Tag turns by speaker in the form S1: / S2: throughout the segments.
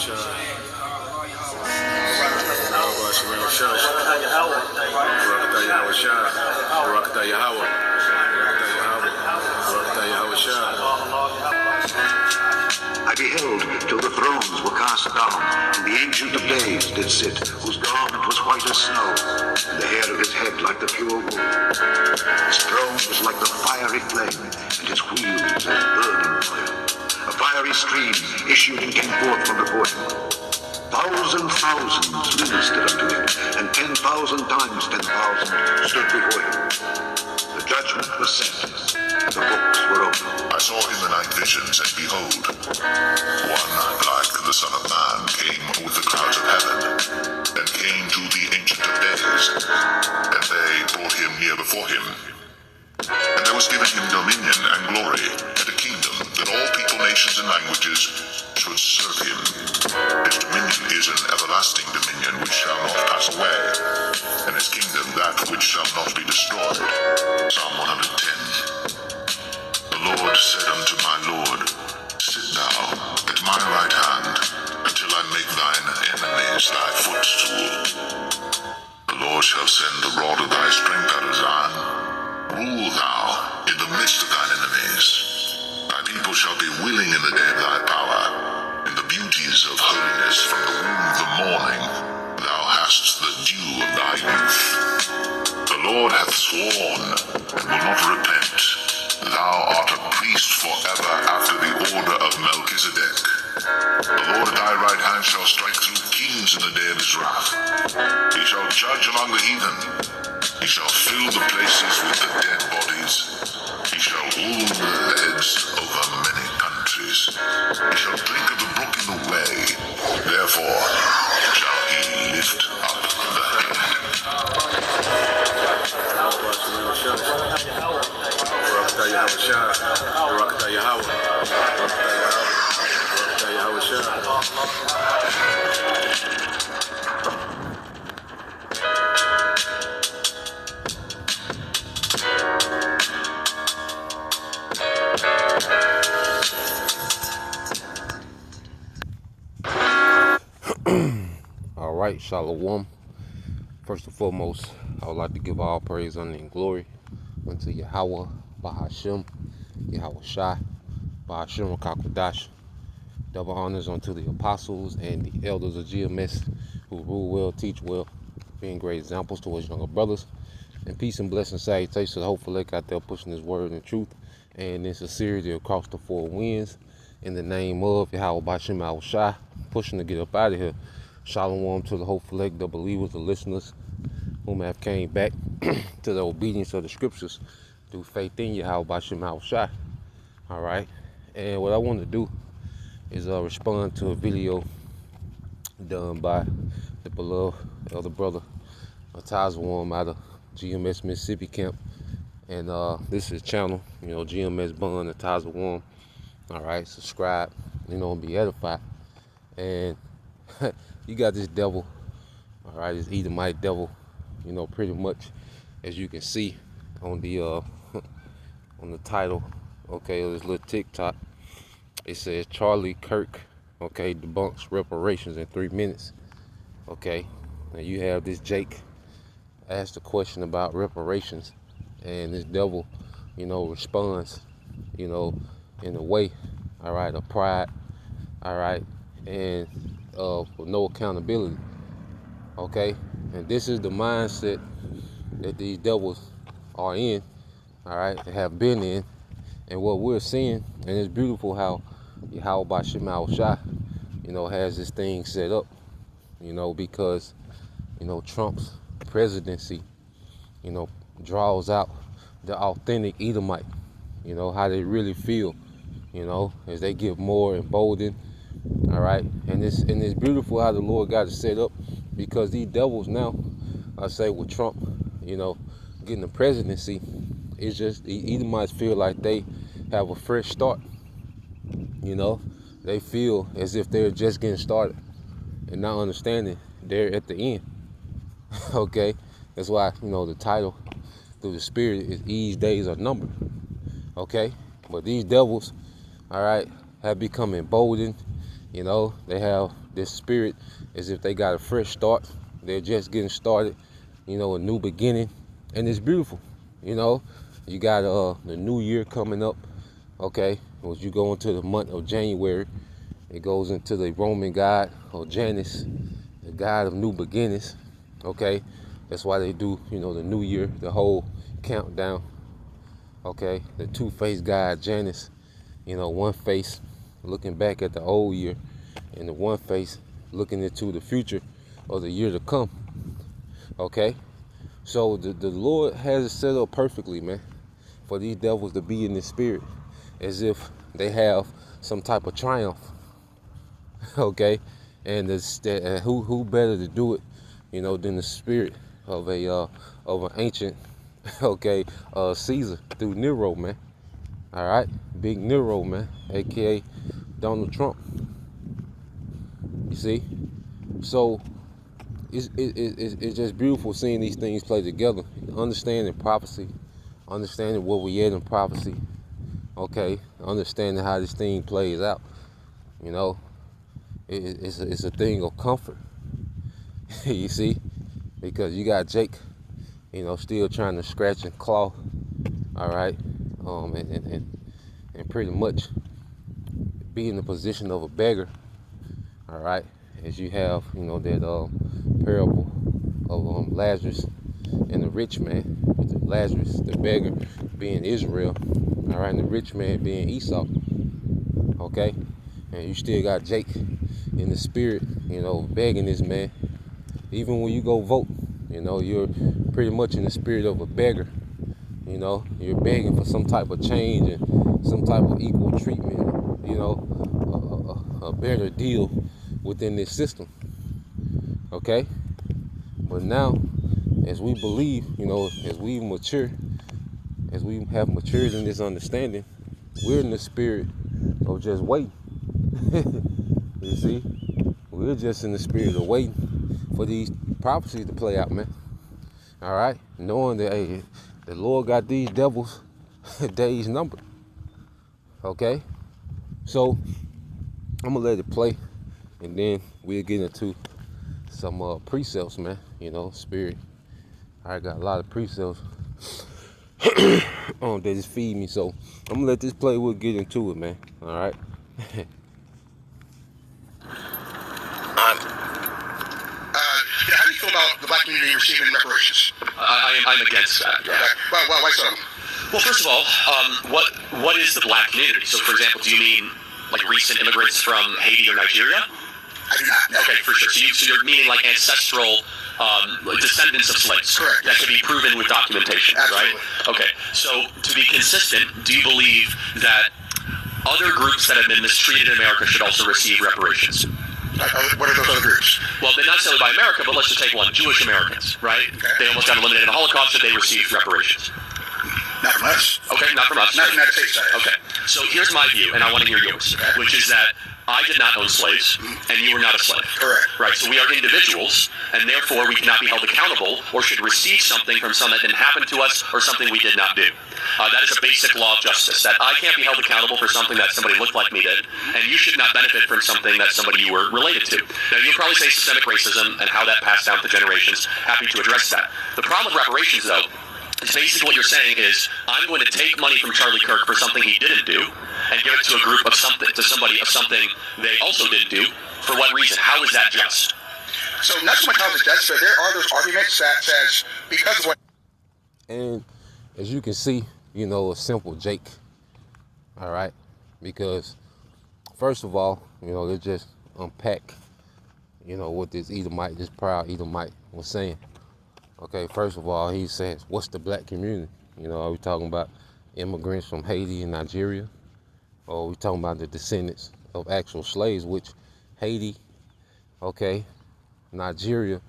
S1: I beheld till the thrones were cast down, and the Ancient of Days did sit, whose garment was white as snow, and the hair of his head like the pure wool. His throne was like the fiery flame, and his wheels as burning fire. A fiery stream issued and came forth from before him. Thousands ministered unto him, and 10,000 times 10,000 stood before him. The judgment was set, the books were opened.
S2: I saw in the night visions, and behold, one like the Son of Man came with the clouds of heaven, and came to the Ancient of Days, and they brought him near before him. And there was given him dominion and glory, and a kingdom, that all people, nations, and languages should serve him. His dominion is an everlasting dominion which shall not pass away, and his kingdom that which shall not be destroyed. Psalm 110. The Lord said unto my Lord, Sit thou at my right hand, until I make thine enemies thy footstool. The Lord shall send the rod of thy strength out of Zion. Rule thou in the midst of thine enemies. Thy people shall be willing in the day of thy power. In the beauties of holiness from the womb of the morning, thou hast the dew of thy youth. The Lord hath sworn, and will not repent. Thou art a priest forever after the order of Melchizedek. The Lord at thy right hand shall strike through kings in the day of his wrath. He shall judge among the heathen. He shall fill the places with the dead bodies. He shall rule the heads over many countries. He shall drink of the brook in the way. Therefore shall he lift up the head.
S3: All right, Shalom. First and foremost, I would like to give all praise, honor, and glory unto Yahweh, Bahashem, Yahweh Shai, Bahashem Rakakwadash. Double honors unto the apostles and the elders of GMS who rule well, teach well, being great examples to us younger brothers. And peace and blessing salutations to the hopeful lake out there pushing his word and truth and in sincerity across the four winds. In the name of Yahweh Bahashem Yahweh Shai, pushing to get up out of here. Shalom to the hopeful lake, the believers, the listeners whom have came back to the obedience of the scriptures through faith in Yahweh Bahashem Yahweh Shai. All right, and what I want to do is respond to a video done by the beloved elder brother Tazawam out of GMS Mississippi camp, and this is channel, GMS Bun and Tazawam. All right, subscribe, and be edified. And you got this devil, all right, this Edomite devil, pretty much as you can see on the on the title, okay, of this little TikTok. It says Charlie Kirk, okay, debunks reparations in 3 minutes. Okay, now you have this Jake asked a question about reparations, and this devil, responds, in a way, all right, of pride, all right, and for no accountability. Okay, and this is the mindset that these devils are in, all right, have been in, and what we're seeing, and it's beautiful how Yahweh Bahashem Yahweh Shai, has this thing set up, because, Trump's presidency, draws out the authentic Edomite, how they really feel, as they get more emboldened, all right, and it's beautiful how the Lord got it set up, because these devils now, I say with Trump, getting the presidency, it's just the Edomites feel like they have a fresh start. They feel as if they're just getting started and not understanding they're at the end. Okay, that's why the title through the spirit is Eve's days are numbered. Okay, but these devils, all right, have become emboldened, You know, they have this spirit as if they got a fresh start. They're just getting started, you know, a new beginning. And it's beautiful. You know, you got the new year coming up, okay? As you go into the month of January, it goes into the Roman god or Janus, the god of new beginnings, okay? That's why they do, you know, the new year, the whole countdown, okay? The two-faced god Janus, you know, one face looking back at the old year, and the one face looking into the future or the year to come, okay? So the Lord has it set up perfectly, man, for these devils to be in the spirit as if they have some type of triumph, okay? And who better to do it, you know, than the spirit of an ancient, okay, Caesar through Nero, man. All right, Big Nero, man, aka Donald Trump. You see, so it's just beautiful seeing these things play together, understanding prophecy, understanding where we at in prophecy, okay, understanding how this thing plays out. You know, it's a thing of comfort. You see, because you got Jake, you know, still trying to scratch and claw, all right, and pretty much be in the position of a beggar, all right, as you have, you know, that parable of Lazarus and the rich man, with Lazarus, the beggar, being Israel, all right, and the rich man being Esau, okay, and you still got Jake in the spirit, you know, begging this man. Even when you go vote, you know, you're pretty much in the spirit of a beggar. You know, you're begging for some type of change and some type of equal treatment, you know, a better deal within this system. Okay? But now, as we believe, you know, as we mature, as we have matured in this understanding, we're in the spirit of just waiting. You see? We're just in the spirit of waiting for these prophecies to play out, man. All right? Knowing that, hey, the Lord got these devils days numbered. Okay? So, I'm going to let it play, and then we'll get into some precepts, man. You know, spirit. I got a lot of precepts that just feed me. So, I'm going to let this play. We'll get into it, man. All right?
S4: How do you feel about the black community receiving reparations?
S5: I'm against that. Yeah.
S4: Why so?
S5: Well, first of all, what is the black community? So, for example, do you mean like recent immigrants from Haiti or Nigeria?
S4: I do not. No.
S5: Okay, for sure. So you're meaning like ancestral descendants of slaves.
S4: Correct.
S5: That can be proven with documentation,
S4: Absolutely.
S5: right? Okay. So to be consistent, do you believe that other groups that have been mistreated in America should also receive reparations?
S4: What are those other groups?
S5: Well, they're not necessarily by America, but let's just take one. Jewish Americans, right?
S4: Okay.
S5: They almost got eliminated in the Holocaust, so they received reparations.
S4: Not from us.
S5: Okay, not from us.
S4: Not from the United States.
S5: Okay, so here's my view, and I want to hear yours, which is that I did not own slaves, and you were not a slave.
S4: Correct.
S5: Right, so we are individuals, and therefore we cannot be held accountable or should receive something from something that didn't happen to us or something we did not do. That is a basic law of justice, that I can't be held accountable for something that somebody looked like me did, and you should not benefit from something that somebody you were related to. Now, you'll probably say systemic racism and how that passed down to generations. Happy to address that. The problem with reparations, though, is basically what you're saying is, I'm going to take money from Charlie Kirk for something he didn't do, and give it to a group of something, to somebody of something they also didn't do. For what reason? How is that just?
S4: So not so much how it's just, but there are those arguments that says because of what.
S3: And as you can see, you know, a simple Jake, all right? Because first of all, you know, they just unpack, you know, what this Edomite, this proud Edomite was saying. Okay, first of all, he says, what's the black community? You know, are we talking about immigrants from Haiti and Nigeria? Or are we talking about the descendants of actual slaves, which Haiti, okay, Nigeria,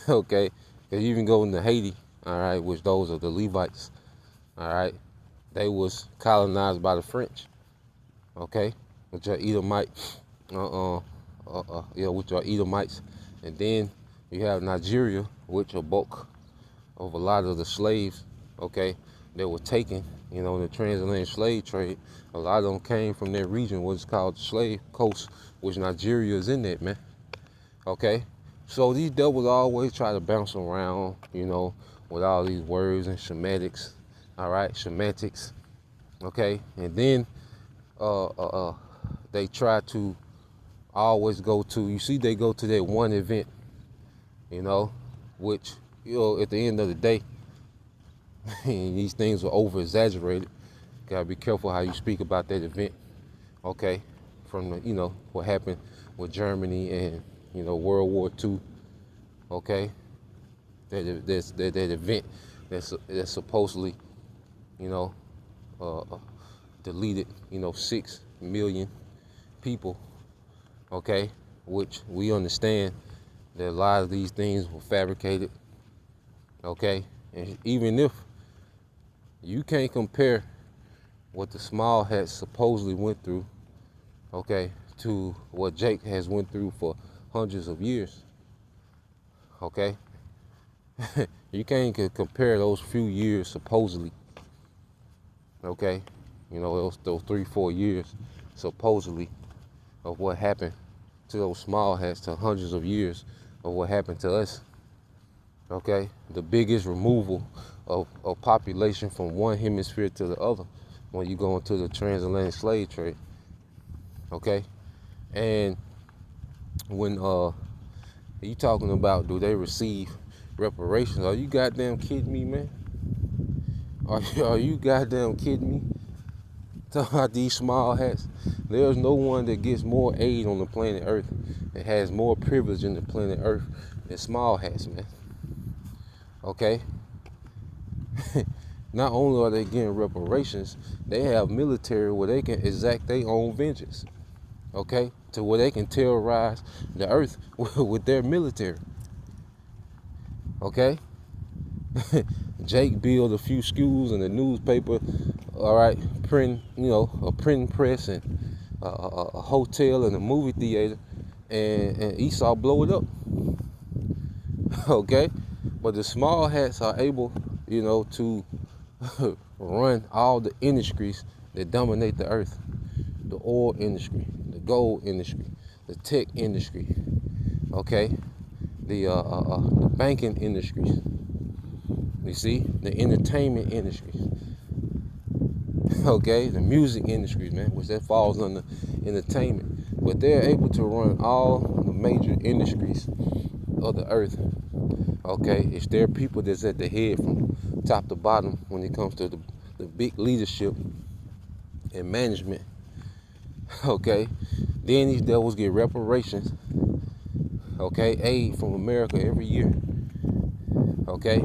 S3: okay, because you even go into Haiti, all right, which those are the Levites, all right, they was colonized by the French, okay, which are Edomite, which are Edomites, and then you have Nigeria, which are bulk of a lot of the slaves, okay, that were taken, you know, in the transatlantic slave trade. A lot of them came from that region, what's called the Slave Coast, which Nigeria is in that, man. Okay? So these devils always try to bounce around, you know, with all these words and semantics, all right, semantics, okay? And then they try to always go to, you see, they go to that one event, you know, which, you know, at the end of the day, these things are over exaggerated. Gotta be careful how you speak about that event, okay? From the, you know, what happened with Germany and, you know, World War II, okay? That event that's supposedly, you know, deleted, you know, 6 million people, okay? Which we understand that a lot of these things were fabricated, okay? And even if you can't compare what the Small Hats supposedly went through, okay, to what Jake has went through for hundreds of years, okay? You can't compare those few years supposedly, okay? You know, those 3-4 years supposedly of what happened to those Small Hats to hundreds of years of what happened to us, okay? The biggest removal of population from one hemisphere to the other when you go into the transatlantic slave trade, okay? And when you talking about, do they receive reparations? Are you goddamn kidding me, man? Are you goddamn kidding me? Talking about these Small Hats. There's no one that gets more aid on the planet Earth and has more privilege in the planet Earth than Small Hats, man. Okay? Not only are they getting reparations, they have military where they can exact their own vengeance. Okay? To where they can terrorize the earth with their military. Okay? Jake built a few schools and a newspaper, all right, print, you know, a printing press and a hotel and a movie theater, and Esau blow it up. Okay? But the Small Hats are able, you know, to run all the industries that dominate the earth. The oil industry, the gold industry, the tech industry, okay? The banking industries. You see? The entertainment industries. Okay? The music industries, man, which that falls under entertainment. But they're able to run all the major industries of the earth. Okay? It's their people that's at the head from top to bottom when it comes to the big leadership and management. Okay? Then these devils get reparations. Okay? Aid from America every year. Okay?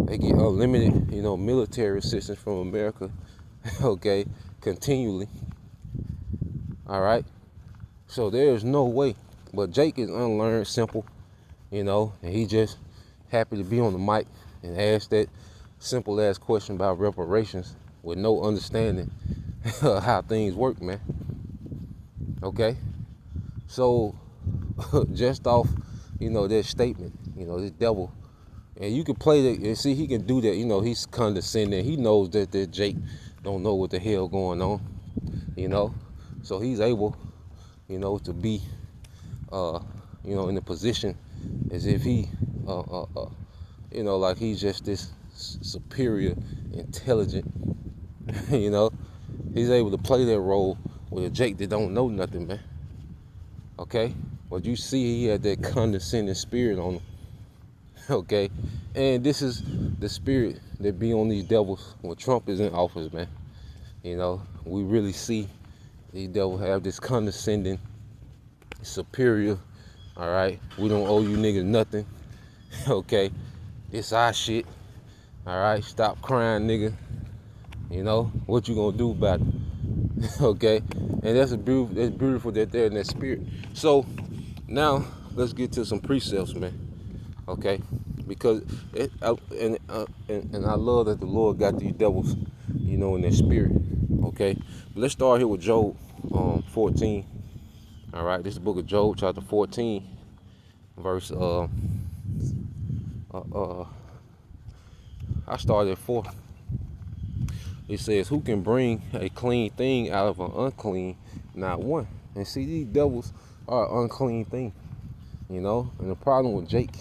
S3: They get unlimited, you know, military assistance from America. Okay? Continually. All right? So there's no way. But Jake is unlearned, simple, you know, and he just happy to be on the mic and ask that simple ass question about reparations with no understanding of how things work, man. Okay? So just off, you know, that statement, you know, this devil, and you can play that and see he can do that, you know, he's condescending. He knows that Jake don't know what the hell going on, you know. So he's able, you know, to be you know, in a position as if he you know, like he's just this superior, intelligent, you know. He's able to play that role with a Jake that don't know nothing, man. Okay? But you see he had that condescending spirit on him. Okay? And this is the spirit that be on these devils when Trump is in office, man. You know, we really see these devils have this condescending, superior, all right? We don't owe you niggas nothing. Okay? It's our shit. All right? Stop crying, nigga. You know, what you gonna do about it? Okay? And that's beautiful that they're in that spirit. So now let's get to some precepts, man. Okay? Because and I love that the Lord got these devils, you know, in their spirit. Okay? But let's start here with Job 14. All right, this is the book of Job, chapter 14, verse I started at 4. It says, who can bring a clean thing out of an unclean? Not one. And see, these devils are an unclean thing, you know. And the problem with Jake,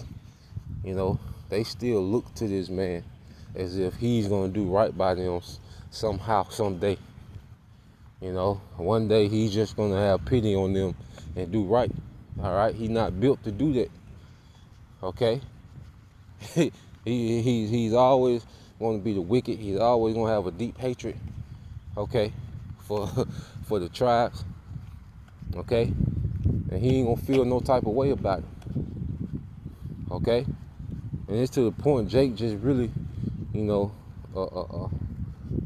S3: you know, they still look to this man as if he's going to do right by them somehow, someday. You know, one day he's just going to have pity on them and do right. All right, he's not built to do that. Okay, he's always going to be the wicked. He's always going to have a deep hatred. Okay, for the tribes. Okay, and he ain't gonna feel no type of way about it. Okay, and it's to the point Jake just really, you know,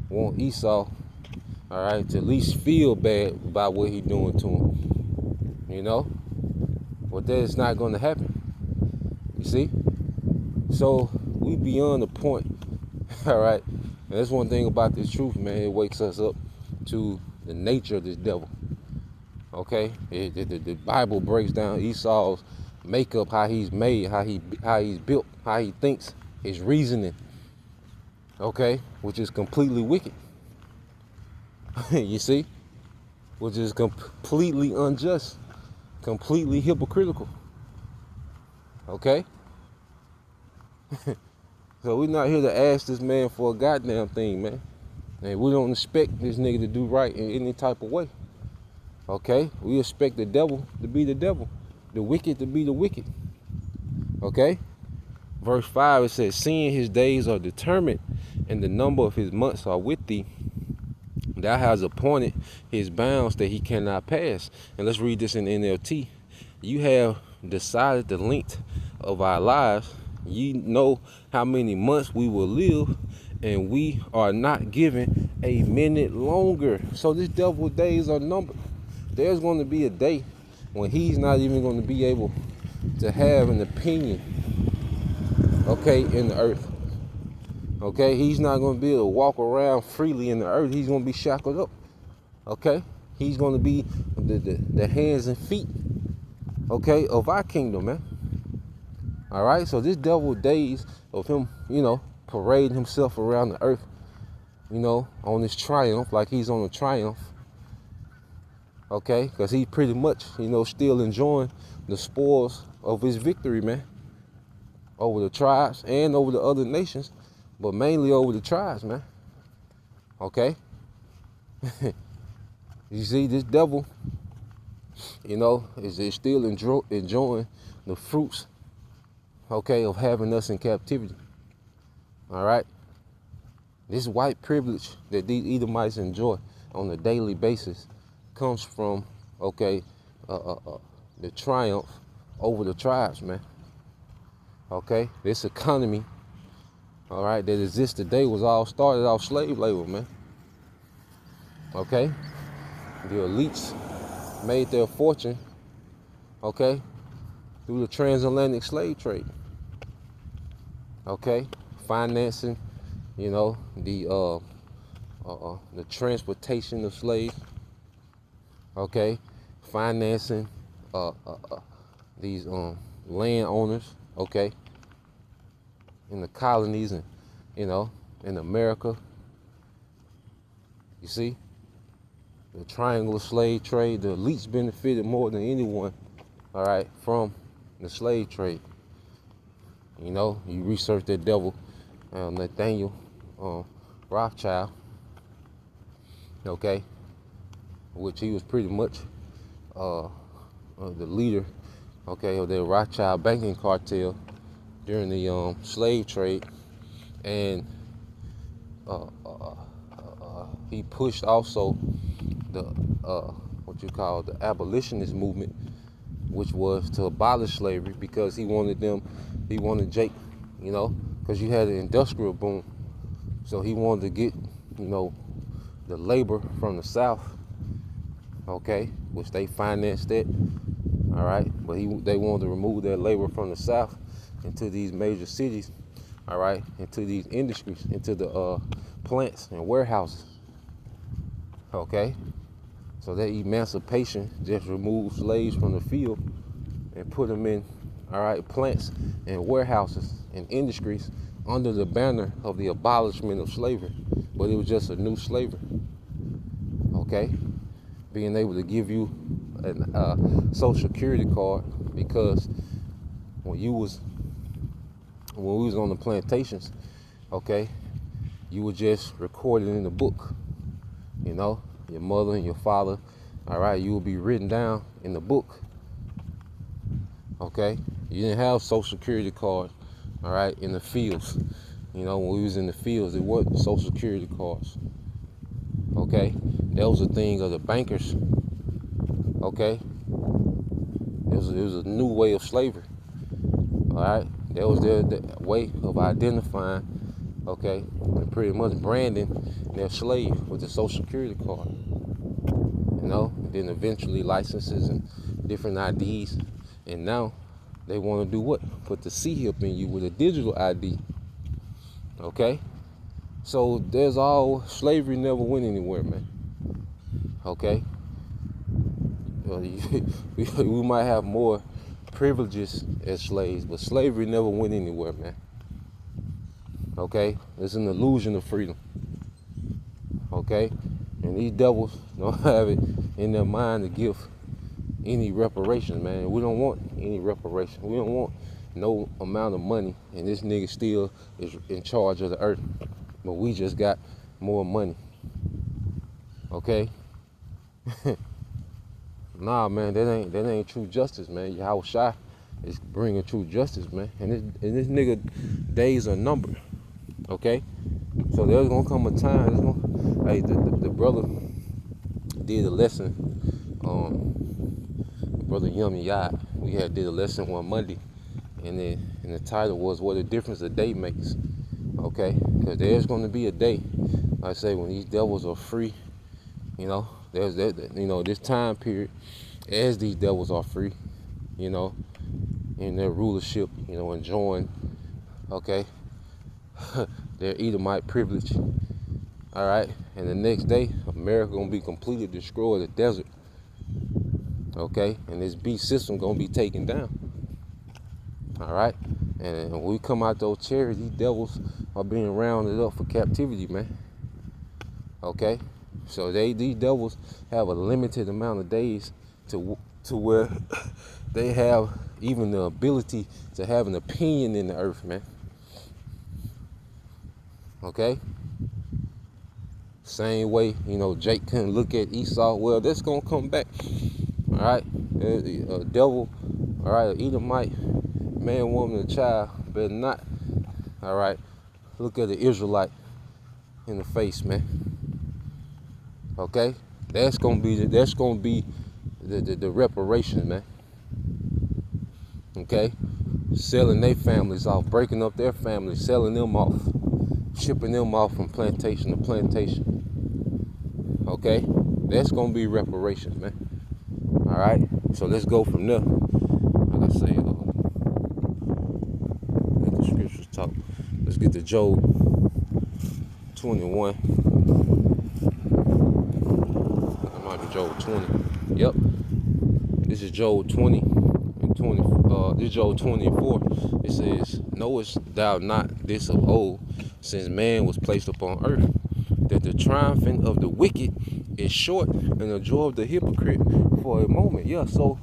S3: want Esau, all right, to at least feel bad about what he's doing to him. You know, but that is not going to happen. You see, so we beyond the point. All right, and that's one thing about this truth, man. It wakes us up to the nature of this devil. Okay, the Bible breaks down Esau's makeup, how he's made, how he's built, how he thinks, his reasoning. Okay, which is completely wicked. You see, which is completely unjust, completely hypocritical. Okay, so we're not here to ask this man for a goddamn thing, man, and we don't expect this nigga to do right in any type of way. Okay, we expect the devil to be the devil, the wicked to be the wicked. Okay, verse 5, it says, seeing his days are determined and the number of his months are with thee, thou hast appointed his bounds that he cannot pass. And let's read this in NLT. You have decided the length of our lives. You know how many months we will live, and we are not given a minute longer. So this devil's days are numbered. There's going to be a day when he's not even going to be able to have an opinion, okay, in the earth. Okay, he's not going to be able to walk around freely in the earth. He's going to be shackled up. Okay, he's going to be the hands and feet, okay, of our kingdom, man. All right, so this devil days of him, you know, parading himself around the earth, you know, on this triumph, like he's on a triumph. Okay, because he pretty much, you know, still enjoying the spoils of his victory, man, over the tribes and over the other nations, but mainly over the tribes, man. Okay, you see, this devil, you know, is still enjoying the fruits, okay, of having us in captivity. All right, this white privilege that these Edomites enjoy on a daily basis comes from, okay, the triumph over the tribes, man. Okay, this economy, all right, that exists today was all started off slave labor, man. Okay, the elites made their fortune, okay, through the transatlantic slave trade. Okay, financing, you know, the transportation of slaves. Okay, financing these landowners, okay, in the colonies and, you know, in America. You see, the triangle slave trade, the elites benefited more than anyone, all right, from the slave trade. You know, you research that devil, Nathaniel Rothschild, okay, which he was pretty much the leader, okay, of the Rothschild banking cartel during the slave trade, and he pushed also the what you call the abolitionist movement, which was to abolish slavery, because he wanted Jake, you know, because you had an industrial boom, so he wanted to get, you know, the labor from the South. Okay, which they financed it, all right, but they wanted to remove that labor from the South into these major cities, all right, into these industries, into the plants and warehouses. Okay, so that emancipation just removed slaves from the field and put them in, all right, plants and warehouses and industries under the banner of the abolishment of slavery. but it was just a new slavery. Okay, being able to give you a social security card, because when we was on the plantations, okay, you were just recorded in the book. You know, your mother and your father, all right, you will be written down in the book. Okay, you didn't have social security cards, all right, in the fields. You know, when we was in the fields, it wasn't social security cards. Okay, that was a thing of the bankers. Okay, it was a new way of slavery. All right, that was their way of identifying, okay, and pretty much branding their slave with the social security card. You know, and then eventually licenses and different IDs, and now they want to do what? Put the C-hip in you with a digital ID. Okay, so there's all slavery never went anywhere, man. Okay, we might have more privileges as slaves, but slavery never went anywhere, man. Okay, it's an illusion of freedom. Okay, and these devils don't have it in their mind to give any reparations, man. We don't want any reparations. We don't want no amount of money, and this nigga still is in charge of the earth, but we just got more money. Okay. Nah, man, that ain't true justice, man. Yahweh Shai is bringing true justice, man. And this nigga days are numbered. Okay, so there's gonna come a time. Hey, the brother did a lesson. Brother Yummy Yad, we did a lesson one Monday, and the title was "What a Difference a Day Makes." Okay, because there's gonna be a day, like I say, when these devils are free. You know, there's that. You know, this time period, as these devils are free, you know, in their rulership, you know, enjoying, okay, their Edomite privilege. All right, and the next day, America gonna be completely destroyed, the desert. Okay, and this beast system gonna be taken down. All right, and when we come out those chairs, these devils are being rounded up for captivity, man. Okay, so these devils have a limited amount of days to where they have even the ability to have an opinion in the earth, man. Okay, same way, you know, Jake couldn't look at Esau. Well, that's gonna come back. All right, a devil, all right, an Edomite, man, woman, and child better not, all right, look at the Israelite in the face, man. Okay, that's gonna be the reparations, man. Okay, selling their families off, breaking up their families, selling them off, shipping them off from plantation to plantation. Okay, that's gonna be reparations, man. All right, so let's go from there. Like I say, let the scriptures talk. Let's get to Job 21. That might be Job 20. Yep. This is Job 20 and 20. This is Job 20 and 4. It says, "Knowest thou not this of old, since man was placed upon earth, that the triumphing of the wicked is short, and the joy of the hypocrite for a moment." Yeah, so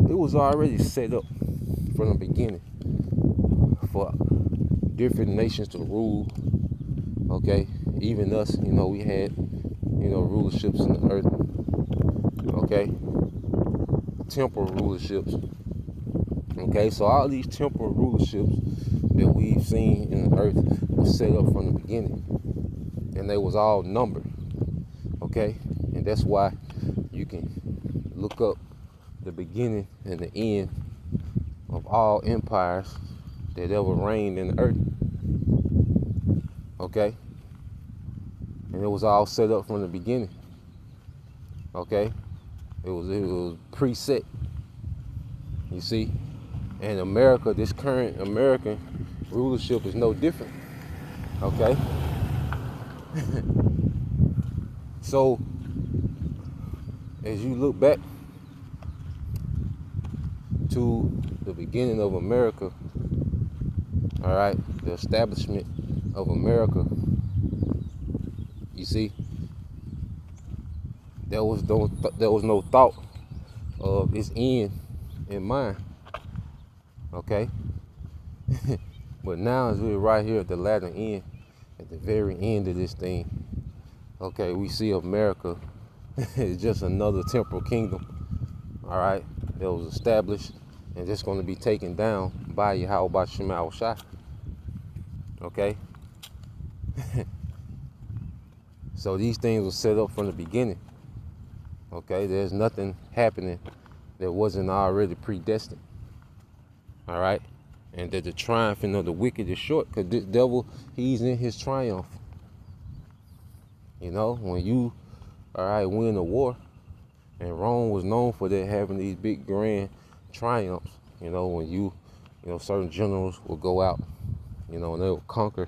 S3: it was already set up from the beginning for different nations to rule. Okay, even us, you know, we had, you know, rulerships in the earth. Okay, temporal rulerships. Okay, so all these temporal rulerships that we've seen in the earth was set up from the beginning, and they was all numbered. Okay, and that's why you can look up the beginning and the end of all empires that ever reigned in the earth. Okay, and it was all set up from the beginning. Okay, it was preset. You see, and America, this current American rulership is no different. Okay. So, as you look back to the beginning of America, all right, the establishment of America, You see, there was no thought of its end in mind. Okay, but now as we're right here at the latter end, at the very end of this thing, okay, we see America is just another temporal kingdom. All right, that was established and just going to be taken down by Yahweh Ba'ashem Yahushua. Okay. So these things were set up from the beginning. Okay, there's nothing happening that wasn't already predestined. All right, and that the triumphing of the wicked is short, because this devil, he's in his triumph. You know, when you, all right, win a war, and Rome was known for that, having these big grand triumphs. You know, when you know, certain generals will go out, you know, and they will conquer,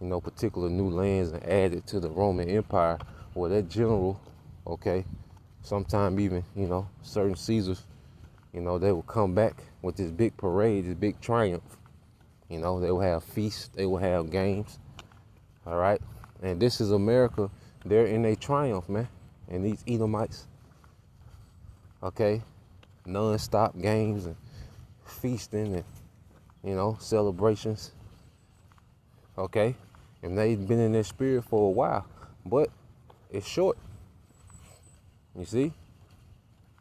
S3: you know, particular new lands and add it to the Roman Empire. Well, that general, okay, sometime even, you know, certain Caesars, you know, they will come back with this big parade, this big triumph. You know, they will have feasts, they will have games, all right? And this is America. They're in a triumph, man. And these Edomites, okay, non-stop games and feasting and, you know, celebrations, okay? And they've been in their spirit for a while, but it's short. You see?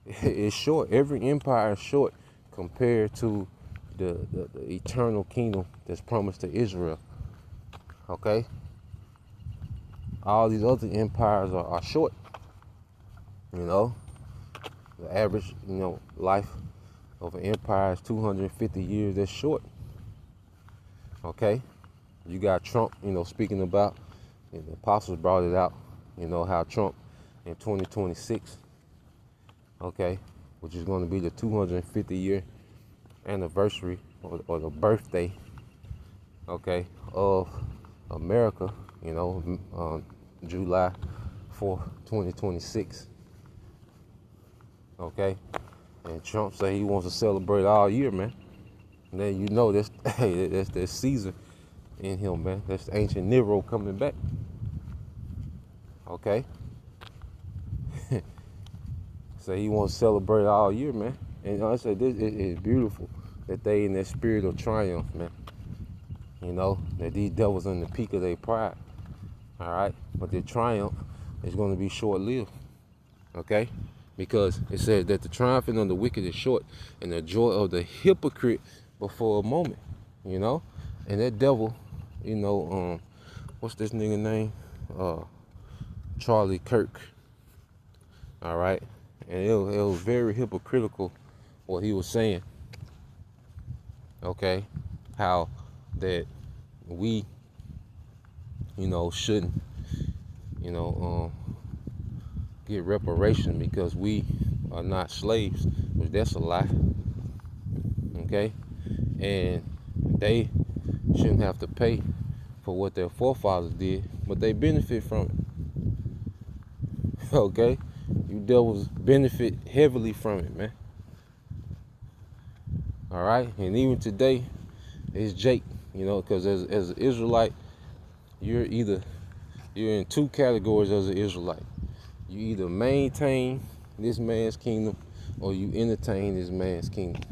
S3: It's short. Every empire is short compared to the eternal kingdom that's promised to Israel. Okay? All these other empires are short. You know? The average, you know, life of an empire is 250 years. That's short. Okay? You got Trump, you know, speaking about, and the apostles brought it out, you know, how Trump in 2026, okay, which is going to be the 250-year anniversary or the birthday, okay, of America, you know, July 4th, 2026, okay, and Trump say he wants to celebrate all year, man. And then you know that's that's Caesar in him, man. That's the ancient Nero coming back. Okay. So he wants to celebrate all year, man. And I said this is beautiful that they in that spirit of triumph, man. You know, that these devils in the peak of their pride. All right. But their triumph is going to be short-lived. Okay? Because it says that the triumphing of the wicked is short, and the joy of the hypocrite but for a moment. You know? And that devil, you know, what's this nigga name? Charlie Kirk. All right, and it was very hypocritical what he was saying. Okay, how that we, you know, shouldn't, you know, get reparation because we are not slaves, which that's a lie. Okay, and they shouldn't have to pay for what their forefathers did, but they benefit from it. Okay, you devils benefit heavily from it, man. All right, and even today, it's Jake, you know, because as an Israelite, you're in two categories as an Israelite. You either maintain this man's kingdom or you entertain this man's kingdom.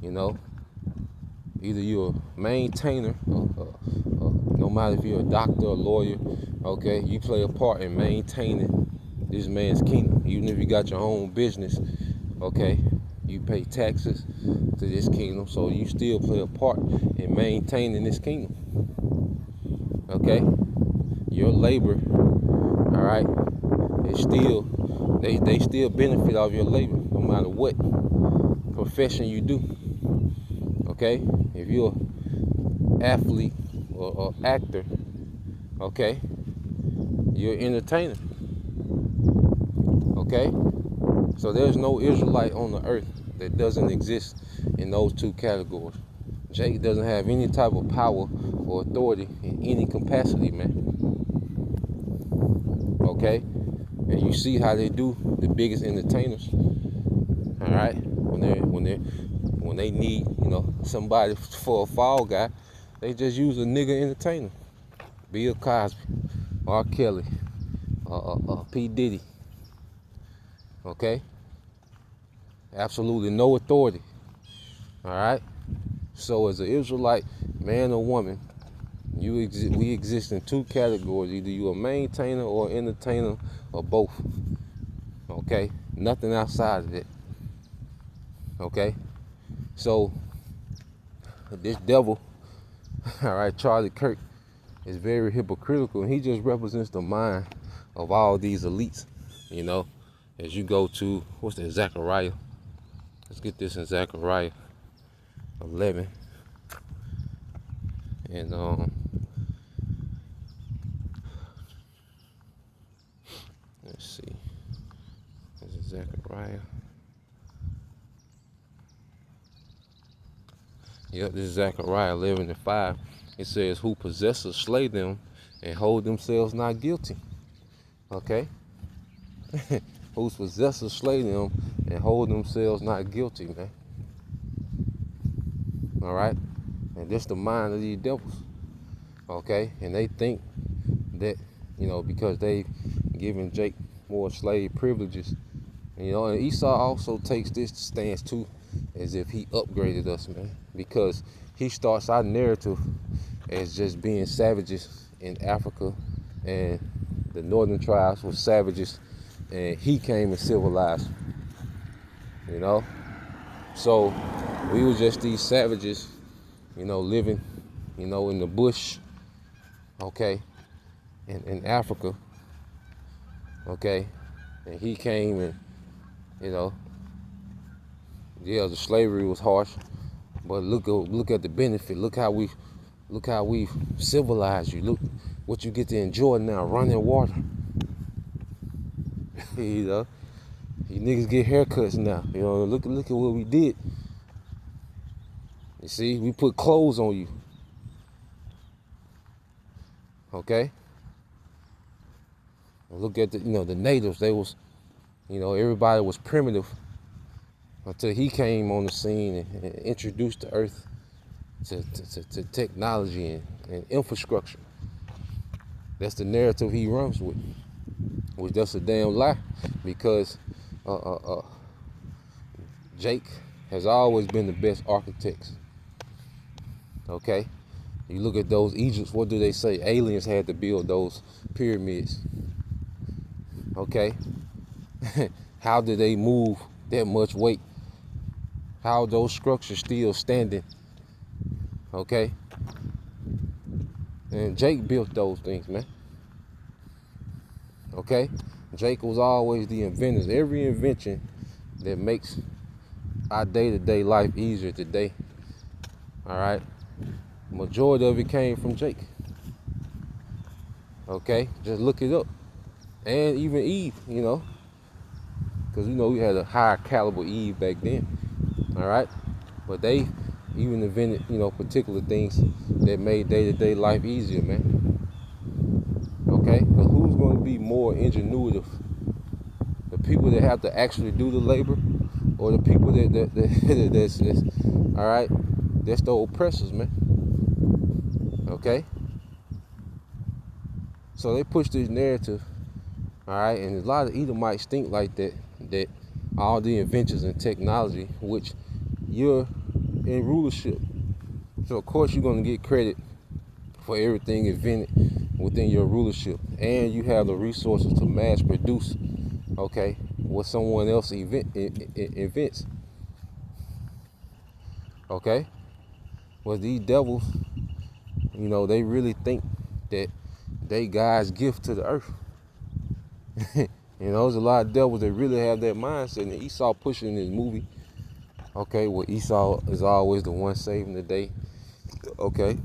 S3: You know, either you're a maintainer, no matter if you're a doctor or lawyer, okay, you play a part in maintaining this man's kingdom. Even if you got your own business, okay, you pay taxes to this kingdom, so you still play a part in maintaining this kingdom. Okay, your labor, all right, is still they still benefit off your labor, no matter what profession you do. Okay, if you're an athlete or actor, okay, you're an entertainer. Okay, so there's no Israelite on the earth that doesn't exist in those two categories. Jake doesn't have any type of power or authority in any capacity, man. Okay, and you see how they do the biggest entertainers. All right, when they need, you know, somebody for a fall guy, they just use a nigga entertainer, Bill Cosby, R. Kelly, P. Diddy. Okay? Absolutely no authority. All right? So as an Israelite, man or woman, we exist in two categories. Either you a maintainer or entertainer or both. Okay? Nothing outside of it. Okay? So this devil, all right, Charlie Kirk, is very hypocritical, and he just represents the mind of all these elites. You know, as you go to, what's that, Zechariah? Let's get this in Zechariah 11. And let's see. This is Zechariah. Yep, this is Zechariah 11:5. It says, who possessors slay them and hold themselves not guilty. Okay? Whose possessors slay them and hold themselves not guilty, man. All right? And this the mind of these devils. Okay? And they think that, you know, because they've given Jake more slave privileges, you know, and Esau also takes this stance too, as if he upgraded us, man, because he starts our narrative as just being savages in Africa, and the northern tribes were savages, and he came and civilized, you know. So we were just these savages, you know, living, you know, in the bush, okay, in Africa, okay, and he came and, you know, yeah, the slavery was harsh, but look at the benefit. Look how we civilized you. Look what you get to enjoy now, running water. You know, you niggas get haircuts now. You know, look at what we did. You see, we put clothes on you. Okay. Look at the, you know, the natives. They was, you know, everybody was primitive until he came on the scene and introduced the earth to technology and infrastructure. That's the narrative he runs with, which that's a damn lie, because Jake has always been the best architects. Okay, you look at those Egypts. What do they say? Aliens had to build those pyramids. Okay, how did they move that much weight? How are those structures still standing? Okay, and Jake built those things, man. Okay, Jake was always the inventor. Every invention that makes our day-to-day life easier today, all right, majority of it came from Jake. Okay, just look it up. And even Eve, you know, because you know we had a higher caliber Eve back then, all right, but they even invented, you know, particular things that made day-to-day life easier, man. Okay, because who's going to be more ingenuitive? The people that have to actually do the labor, or the people that's all right, that's the oppressors, man. Okay, so they push this narrative, all right, and a lot of Edomites think like that all the inventions and technology, which you're in rulership, so of course you're going to get credit for everything invented within your rulership, and you have the resources to mass produce, okay, what someone else invents. Okay, well, these devils, you know, they really think that they God's gift to the earth. You know, there's a lot of devils that really have that mindset, and Esau pushing in his movie. Okay, well, Esau is always the one saving the day. Okay,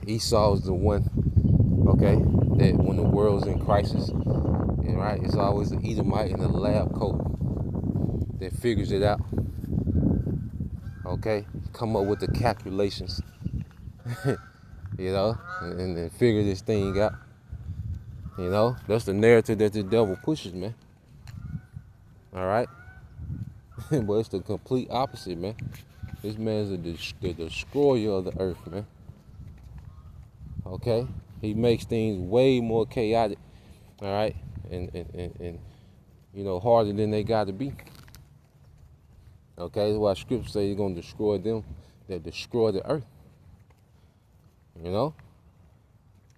S3: Esau is the one, okay, that when the world's in crisis, and right, it's always the Edomite in the lab coat that figures it out. Okay, come up with the calculations, you know, and then figure this thing out. You know, that's the narrative that the devil pushes, man. All right, but it's the complete opposite, man. This man's the destroyer of the earth, man. Okay, He makes things way more chaotic, all right, and you know, harder than they got to be. Okay, that's why Scripture say He's gonna destroy them that destroy the earth. You know,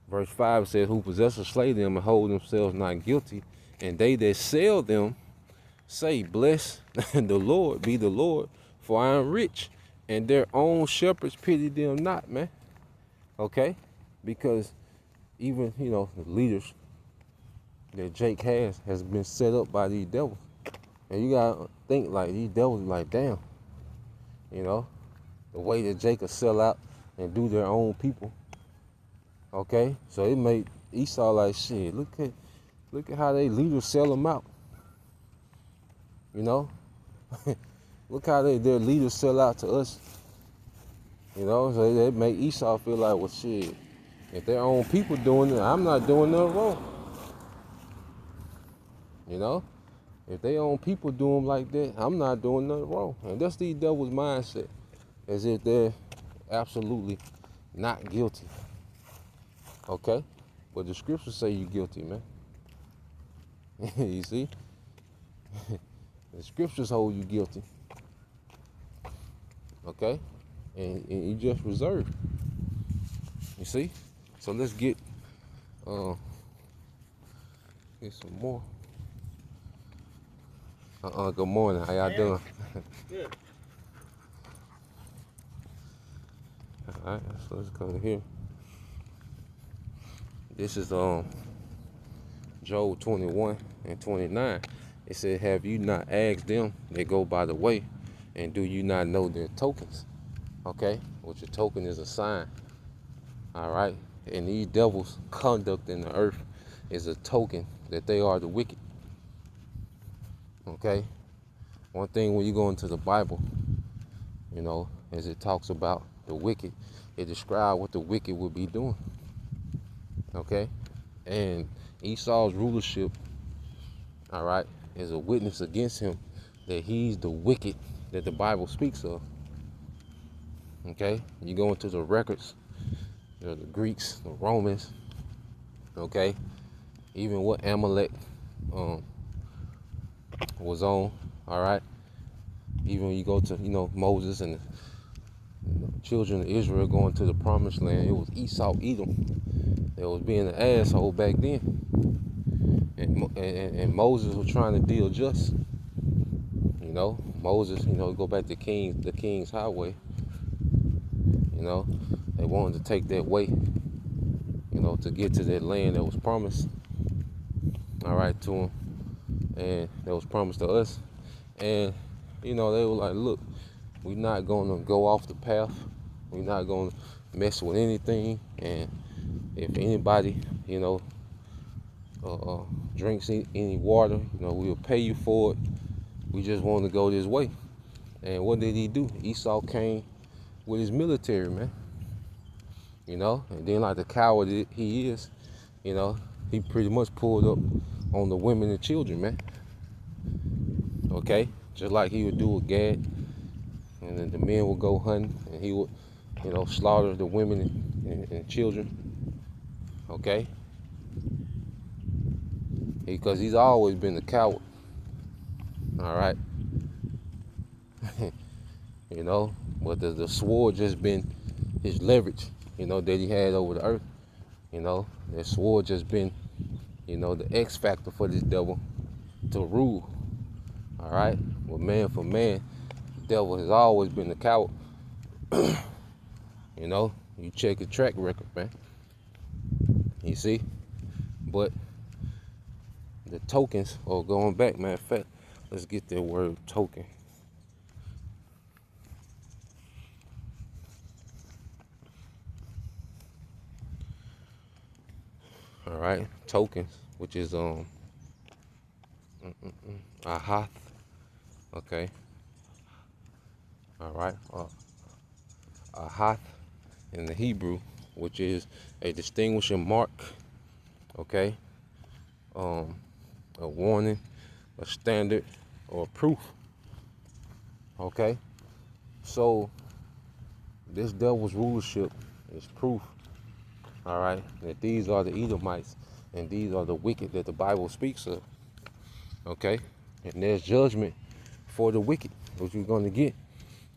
S3: verse 5 says, "Who possess or slay them and hold themselves not guilty, and they that sell them say, Bless the Lord, be the Lord, for I am rich, and their own shepherds pity them not," man. Okay, because even, you know, the leaders that Jake has been set up by these devils. And you gotta think, like, these devils like, damn, you know, the way that Jacob sell out and do their own people. Okay, so it made Esau like, shit, look at how they leaders sell them out. You know, look how their leaders sell out to us. You know, so they make Esau feel like, well, shit, if their own people doing it, I'm not doing nothing wrong. You know, if their own people do them like that, I'm not doing nothing wrong. And that's the devil's mindset, as if they're absolutely not guilty. Okay, but the scriptures say you're guilty, man. You see, the scriptures hold you guilty. Okay, and you just reserved. You see, so let's get some more. Good morning. How y'all doing?
S6: Good.
S3: All right, so let's go to here. This is Job 21 and 29. It said, "Have you not asked them that go by the way, and do you not know their tokens?" Okay, which a token is a sign. All right, and these devils' conduct in the earth is a token that they are the wicked. Okay, one thing when you go into the Bible, you know, as it talks about the wicked, it describes what the wicked would be doing. Okay, and Esau's rulership, all right, is a witness against him that he's the wicked that the Bible speaks of. Okay, you go into the records, you know, the Greeks, the Romans, okay, even what Amalek was on, all right. Even when you go to, you know, Moses and the children of Israel going to the promised land, it was Esau, Edom, that was being an asshole back then. And Moses was trying to deal just. You know, Moses, you know, go back to the King's Highway. You know, they wanted to take that way, you know, to get to that land that was promised, all right, to them, and that was promised to us. And, you know, they were like, look, we're not going to go off the path. We're not going to mess with anything. And if anybody, you know, drinks any water, you know, we'll pay you for it. We just want to go this way. And what did he do? Esau came with his military, man. You know, and then like the coward he is, you know, he pretty much pulled up on the women and children, man. Okay, just like he would do with Gad, and then the men would go hunting, and he would, you know, slaughter the women and children. Okay, because he's always been a coward. All right, you know, but the sword just been his leverage, you know, that he had over the earth. You know, that sword just been, you know, the X factor for this devil to rule. All right, well, man for man, the devil has always been the coward. You know, you check his track record, man. You see, but the tokens, or going back, matter of fact, let's get that word token. All right, tokens, which is ahath. Okay. All right. Ahath in the Hebrew, which is a distinguishing mark. Okay. A warning, a standard, or a proof. Okay. So this devil's rulership is proof All right, that these are the Edomites, and these are the wicked that the Bible speaks of. Okay, and there's judgment for the wicked, which you're going to get.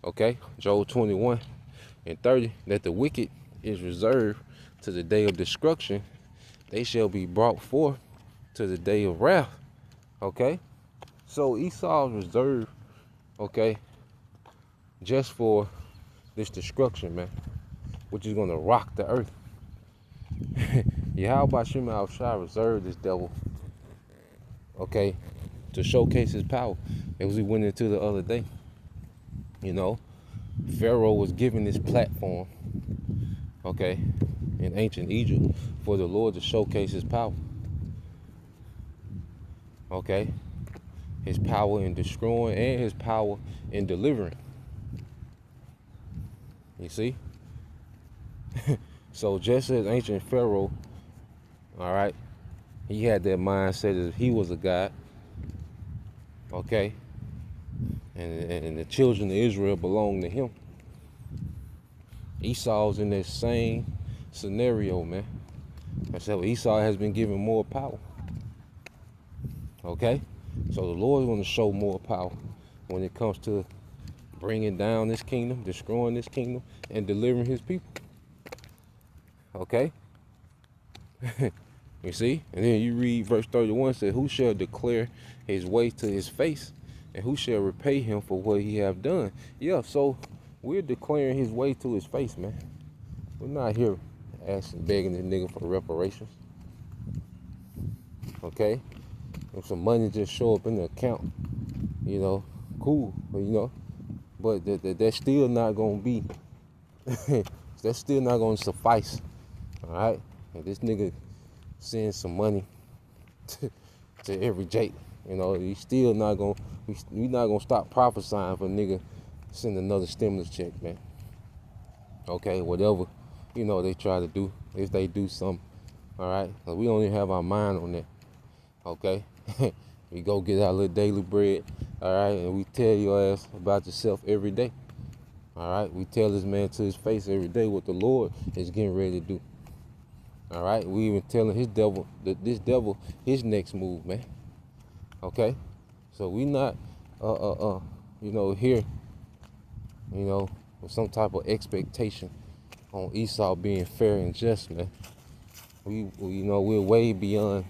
S3: Okay, Job 21:30, that the wicked is reserved to the day of destruction. They shall be brought forth to the day of wrath. Okay, so Esau is reserved, okay, just for this destruction, man, which is going to rock the earth. Yahweh Shem Al-Shai reserved this devil, okay, to showcase his power. As we went into the other day, you know, Pharaoh was given this platform, okay, in ancient Egypt for the Lord to showcase his power. Okay, his power in destroying and his power in delivering. You see? So just as ancient Pharaoh, all right, he had that mindset that he was a god, okay, and the children of Israel belonged to him. Esau's in that same scenario, man. So Esau has been given more power. Okay, so the Lord is going to show more power when it comes to bringing down this kingdom, destroying this kingdom, and delivering his people. Okay, you see, and then you read verse 31, said, "Who shall declare his way to his face, and who shall repay him for what he have done?" Yeah, so we're declaring his way to his face, man. We're not here asking, begging the nigga for reparations. Okay. If some money just show up in the account, you know, cool, you know, but that's still not gonna be, that's still not gonna suffice, all right? If this nigga sends some money to every Jake, you know, he's still not gonna, we not gonna stop prophesying for nigga send another stimulus check, man. Okay, whatever, you know, they try to do, if they do something, all right? We don't even have our mind on that, okay? We go get our little daily bread, all right, and we tell your ass about yourself every day, all right? We tell this man to his face every day what the Lord is getting ready to do, all right? We even telling his devil, this devil, his next move, man, okay? So we not, you know, here, you know, with some type of expectation on Esau being fair and just, man. We you know, we're way beyond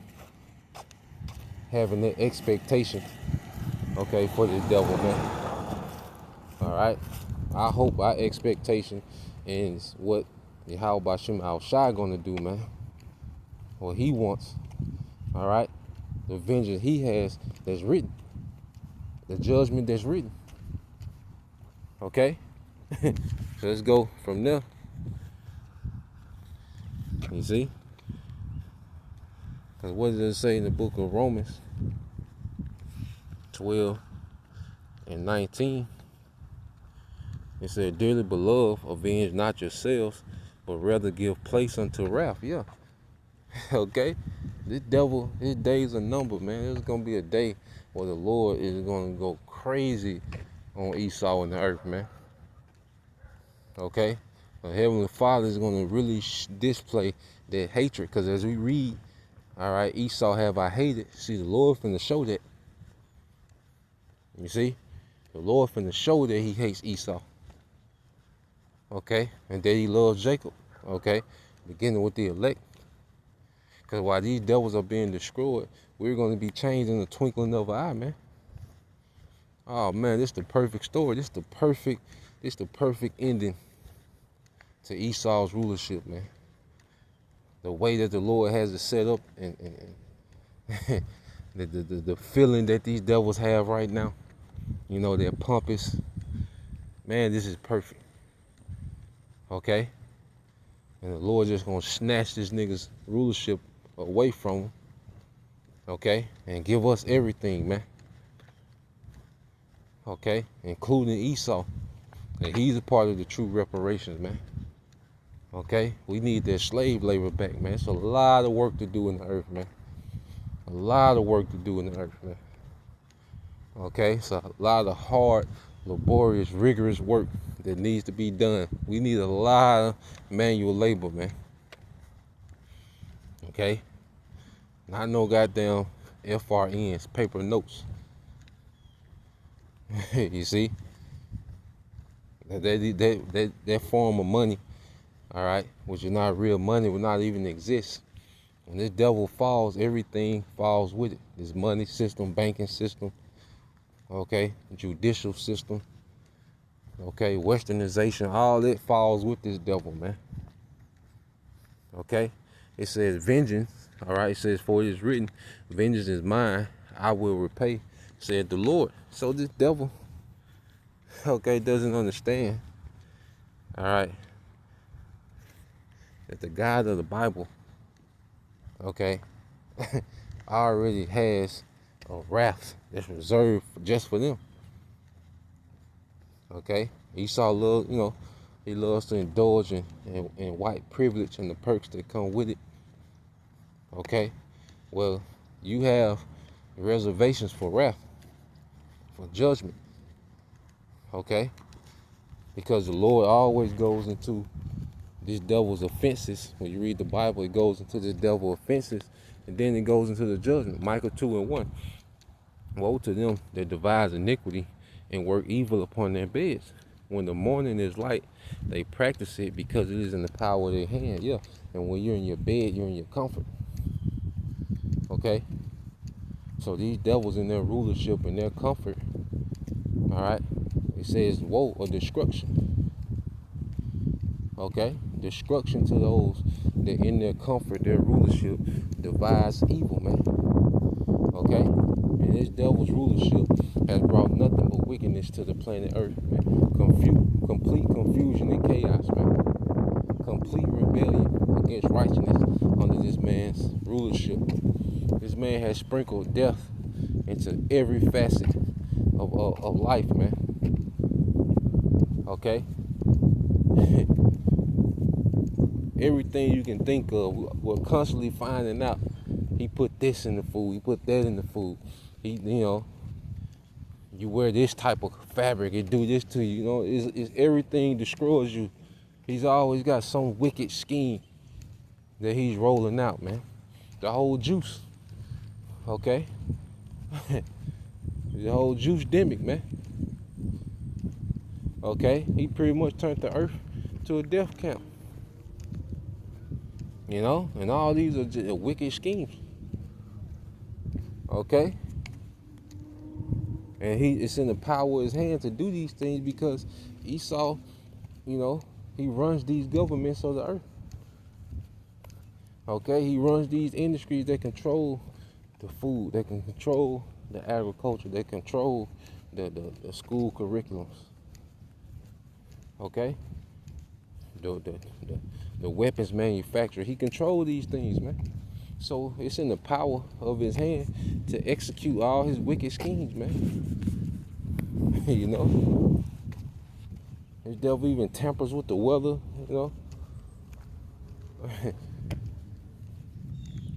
S3: having that expectation, okay, for the devil, man. All right, I hope our expectation is what Yahweh Shem Al-Shai gonna do, man. What he wants, all right, the vengeance he has that's written, the judgment that's written. Okay, so let's go from there. You see? Because what does it say in the book of Romans 12:19? It said, "Dearly beloved, avenge not yourselves, but rather give place unto wrath." Yeah. Okay? This devil, his days are numbered, man. There's going to be a day where the Lord is going to go crazy on Esau and the earth, man. Okay? The Heavenly Father is going to really display that hatred. Because as we read, all right, Esau have I hated. See, the Lord finna show that. You see? The Lord finna show that he hates Esau. Okay? And that he loves Jacob. Okay? Beginning with the elect. Because while these devils are being destroyed, we're going to be changed in the twinkling of an eye, man. Oh, man, this is the perfect story. This is the perfect ending to Esau's rulership, man. The way that the Lord has it set up, and the feeling that these devils have right now, you know, they're pompous. Man, this is perfect. Okay? And the Lord just gonna snatch this nigga's rulership away from him. Okay? And give us everything, man. Okay? Including Esau. And he's a part of the true reparations, man. Okay? We need that slave labor back, man. It's a lot of work to do in the earth, man. A lot of work to do in the earth, man. Okay? So a lot of hard, laborious, rigorous work that needs to be done. We need a lot of manual labor, man. Okay? Not no goddamn FRNs, paper notes. You see? That form of money, all right, which is not real money, will not even exist. When this devil falls, everything falls with it. This money system, banking system, okay, judicial system, okay, westernization, all it falls with this devil, man. Okay? It says vengeance, all right, it says, for it is written, vengeance is mine, I will repay, said the Lord. So this devil, okay, doesn't understand, all right, that the God of the Bible, okay, already has a wrath that's reserved just for them. Okay? Esau loves, he loves to indulge in white privilege and the perks that come with it. Okay? Well, you have reservations for wrath, for judgment. Okay? Because the Lord always goes into this devil's offenses. When you read the Bible, it goes into this devil's offenses, and then it goes into the judgment. Micah 2:1. Woe to them that devise iniquity and work evil upon their beds. When the morning is light, they practice it because it is in the power of their hand. Yeah. And when you're in your bed, you're in your comfort. Okay? So these devils in their rulership and their comfort, all right, it says woe or destruction. Okay? Destruction to those that in their comfort, their rulership, devise evil, man. Okay? And this devil's rulership has brought nothing but wickedness to the planet Earth, man. Complete confusion and chaos, man. Complete rebellion against righteousness under this man's rulership. This man has sprinkled death into every facet of life, man. Okay? Everything you can think of, we're constantly finding out. He put this in the food, he put that in the food. You wear this type of fabric, it do this to you, it's everything destroys you. He's always got some wicked scheme that he's rolling out, man. The whole juice, okay? The whole juice demic, man. Okay? He pretty much turned the earth to a death camp. And all these are just wicked schemes. Okay? And it's in the power of his hand to do these things because Esau, he runs these governments of the earth. Okay? He runs these industries that control the food, they can control the agriculture, they control the school curriculums. Okay? The weapons manufacturer, he controls these things, man. So it's in the power of his hand to execute all his wicked schemes, man. His devil even tampers with the weather,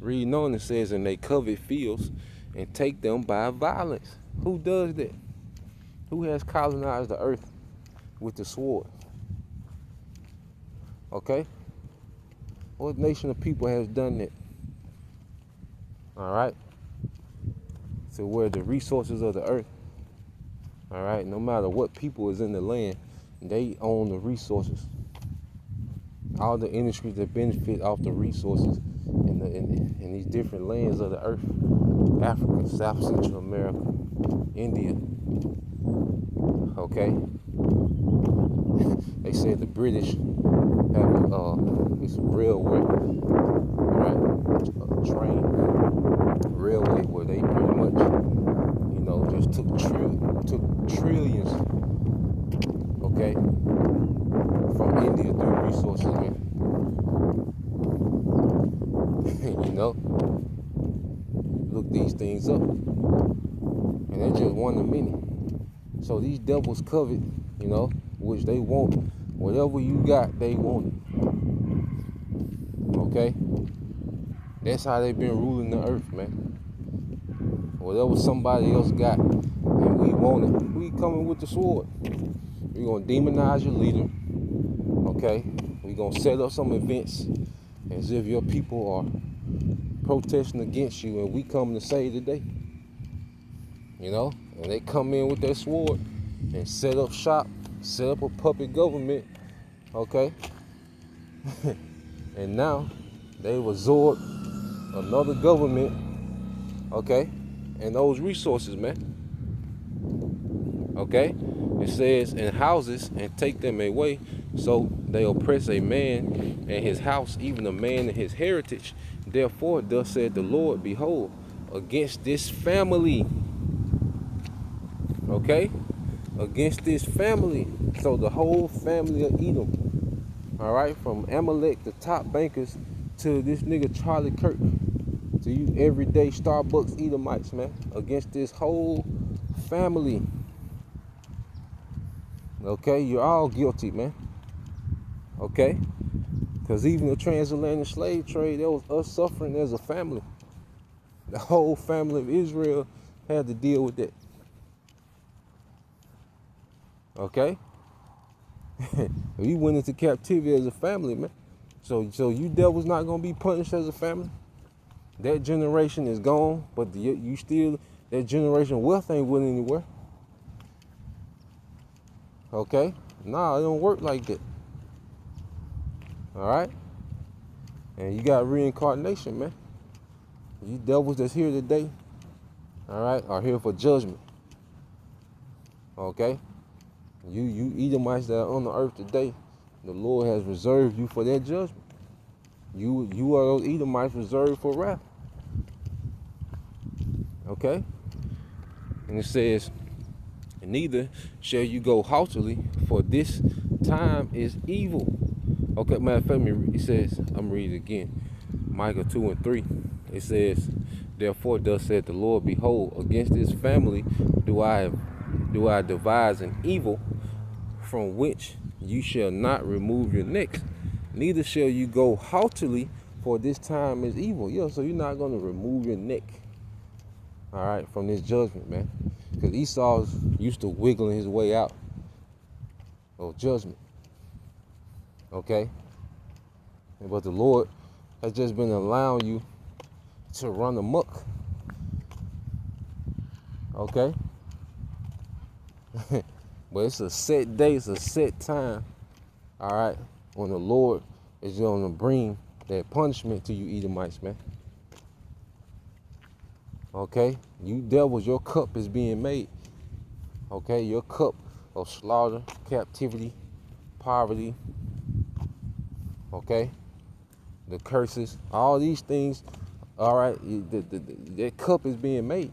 S3: Reading on, it says, and they covet fields and take them by violence. Who does that? Who has colonized the earth with the sword? Okay? What nation of people has done that? All right? So where the resources of the earth, all right, no matter what people is in the land, they own the resources. All the industries that benefit off the resources in these different lands of the earth. Africa, South Central America, India. Okay? They said the British have it's a railway, right? A train railway where they pretty much, just took trillions, okay, from India through resources, man. Look these things up, and they're just one of many. So these devils covet, which they want. Whatever you got, they want it. Okay? That's how they've been ruling the earth, man. Whatever somebody else got, and we want it, we coming with the sword. We're going to demonize your leader. Okay? We're going to set up some events as if your people are protesting against you, and we come to save the day. You know, and they come in with their sword and set up shop, set up a puppet government, okay? And now they absorb another government, okay? And those resources, man. Okay? It says, in houses, and take them away, so they oppress a man and his house, even a man and his heritage. Therefore, thus said the Lord, behold, against this family, okay? Against this family. So the whole family of Edom, all right? From Amalek, the top bankers, to this nigga Charlie Kirk, to you everyday Starbucks Edomites, man. Against this whole family. Okay, you're all guilty, man. Okay? Because even the transatlantic slave trade, there was us suffering as a family. The whole family of Israel had to deal with that. Okay? We went into captivity as a family, man. So you devils not going to be punished as a family. That generation is gone, but you still, that generation wealth ain't went anywhere. Okay? Nah, it don't work like that. Alright? And you got reincarnation, man. You devils that's here today, alright, are here for judgment. Okay? You Edomites that are on the earth today, the Lord has reserved you for that judgment. You are those Edomites reserved for wrath. Okay? And it says, neither shall you go haughtily, for this time is evil. Okay, matter of fact, it says, I'm reading it again. Micah 2 and 3. It says, therefore thus said the Lord, behold, against this family do I devise an evil, from which you shall not remove your necks, neither shall you go haughtily, for this time is evil. Yeah, so you're not going to remove your neck, all right, from this judgment, man. Because Esau's used to wiggling his way out of judgment. Okay? But the Lord has just been allowing you to run amok. Okay? But it's a set day, it's a set time, all right, when the Lord is going to bring that punishment to you Edomites, man. Okay? You devils, your cup is being made. Okay? Your cup of slaughter, captivity, poverty, okay? The curses, all these things, all right, that cup is being made.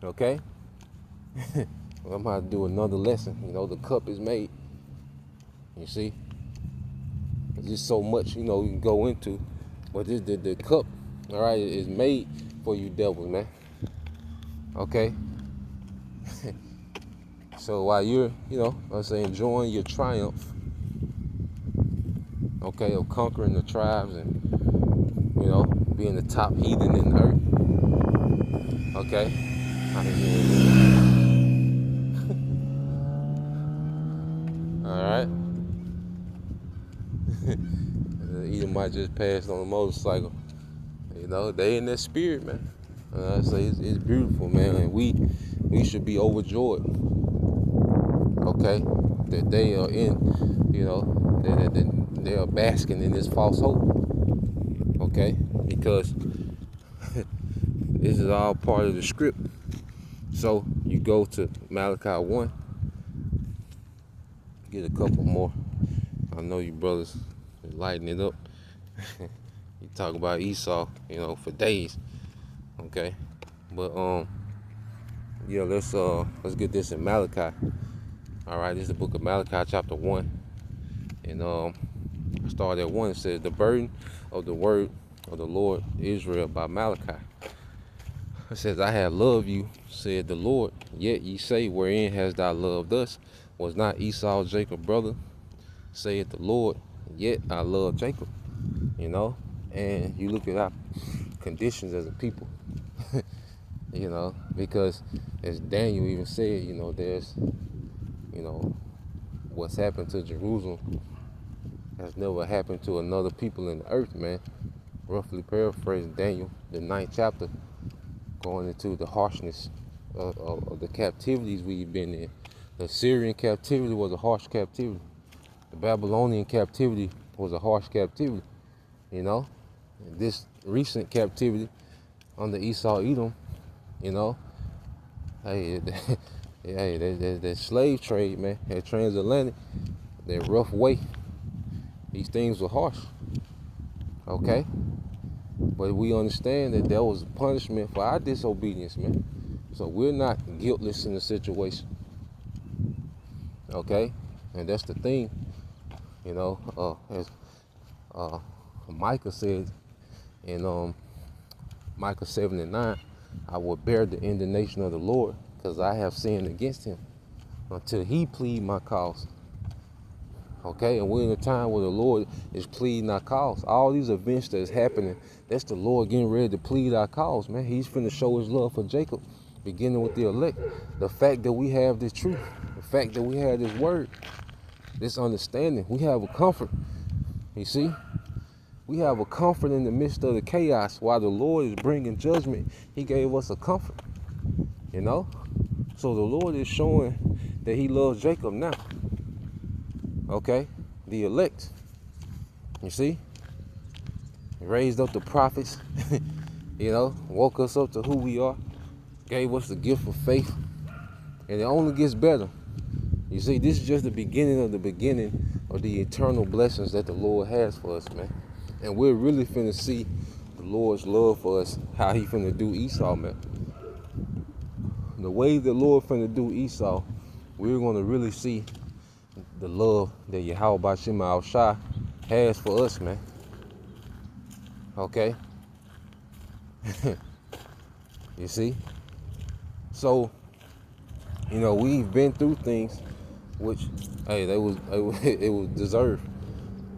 S3: Okay? Well, I'm about to do another lesson. You know, the cup is made. You see? There's just so much, you know, you can go into. But the cup, all right, is made for you devils, man. Okay? So while you're, you know, let's say enjoying your triumph, okay, of conquering the tribes and, you know, being the top heathen in the earth, okay? Alright. Edomite just passed on a motorcycle. You know, they in that spirit, man. So it's beautiful, man. And we should be overjoyed. Okay? That they are in, you know, that they are basking in this false hope. Okay? Because this is all part of the script. So you go to Malachi 1, get a couple more. I know you brothers lighten it up. You talk about Esau, you know, for days. Okay, but yeah, let's get this in Malachi. All right, this is the book of Malachi, chapter 1, and I started at 1. It says, the burden of the word of the Lord Israel by Malachi. It says, I have loved you, said the Lord, yet ye say, wherein hast thou loved us? Was not Esau Jacob's brother? Saith the Lord, yet I love Jacob. You know, and you look at our conditions as a people, you know, because as Daniel even said, you know, there's, you know, what's happened to Jerusalem has never happened to another people in the earth, man. Roughly paraphrasing Daniel, the 9th chapter, going into the harshness of the captivities we've been in. The Syrian captivity was a harsh captivity. The Babylonian captivity was a harsh captivity, you know. And this recent captivity under Esau Edom, you know, hey, that slave trade, man, that transatlantic, that rough way, these things were harsh, okay? But we understand that there was punishment for our disobedience, man. So we're not guiltless in the situation, okay? And that's the thing, you know, as Micah said in Micah 7:9, I will bear the indignation of the Lord, because I have sinned against him, until he plead my cause. Okay, and we're in a time where the Lord is pleading our cause. All these events that's happening, that's the Lord getting ready to plead our cause, man. He's finna show his love for Jacob, beginning with the elect. The fact that we have this truth, the fact that we have this word, this understanding, we have a comfort. You see? We have a comfort in the midst of the chaos. While the Lord is bringing judgment, he gave us a comfort, you know? So the Lord is showing that he loves Jacob now. Okay, the elect, you see, he raised up the prophets, you know, woke us up to who we are, gave us the gift of faith, and it only gets better. You see, this is just the beginning of the eternal blessings that the Lord has for us, man. And we're really finna see the Lord's love for us, how he finna do Esau, man. The way the Lord finna do Esau, we're gonna really see the love that Yahweh Ba'Shem Al-Shai has for us, man. Okay? You see? So, you know, we've been through things which, hey, it was deserved.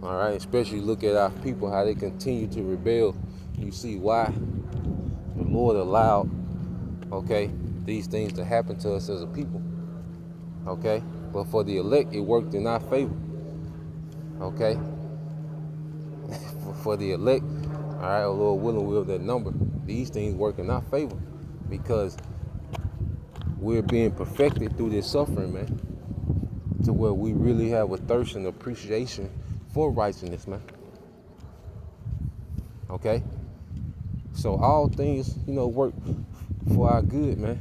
S3: All right? Especially look at our people, how they continue to rebel. You see why the Lord allowed, okay, these things to happen to us as a people. Okay? But for the elect, it worked in our favor. Okay? For the elect, all right, Lord willing, we'll have that number. These things work in our favor because we're being perfected through this suffering, man, to where we really have a thirst and appreciation for righteousness, man. Okay? So all things, you know, work for our good, man.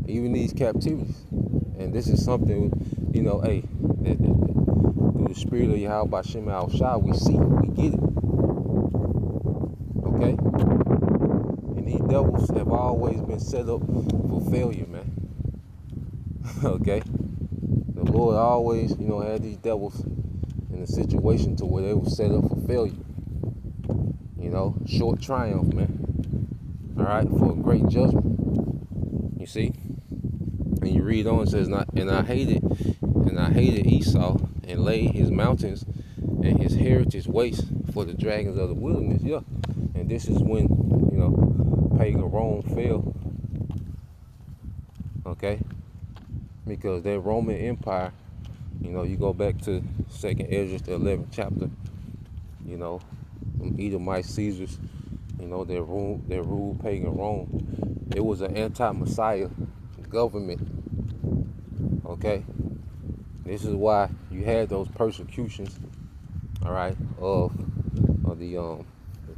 S3: Even these captivities. And this is something, you know, hey, that through the spirit of Yahweh Ba'Shem Al-Shai, we see, we get it. Okay? And these devils have always been set up for failure, man. Okay? The Lord always, you know, had these devils in a situation to where they were set up for failure. You know, short triumph, man. All right? For a great judgment. You see? And you read on, it says, and I hated Esau and laid his mountains and his heritage waste for the dragons of the wilderness. Yeah. And this is when, you know, pagan Rome fell. Okay? Because that Roman Empire, you know, you go back to 2nd Esdras, the 11th chapter, you know, them Edomite Caesars, you know, they ruled pagan Rome. It was an anti-Messiah government. Okay, this is why you had those persecutions, all right, of the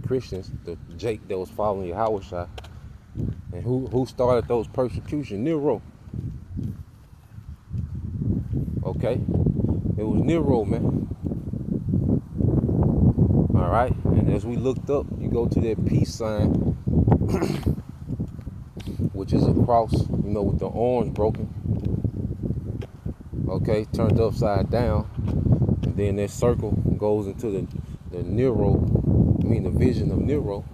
S3: Christians, the Jake that was following Yahushua. And who started those persecutions? Nero. Okay, it was Nero, man. All right, and as we looked up, you go to that peace sign, which is a cross, you know, with the arms broken. Okay, turned upside down, and then that circle goes into the Nero, the vision of Nero,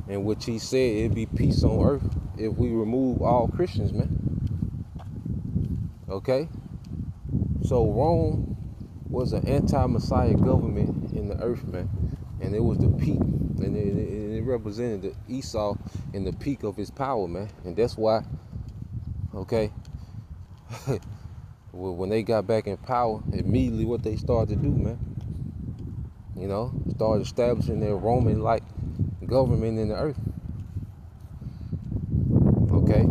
S3: in which he said it'd be peace on earth if we remove all Christians, man. Okay, so Rome was an anti-Messiah government in the earth, man, and it was the peak, and it represented the Esau in the peak of his power, man, and that's why, okay. When they got back in power, immediately what they started to do, man, you know, started establishing their Roman-like government in the earth. Okay,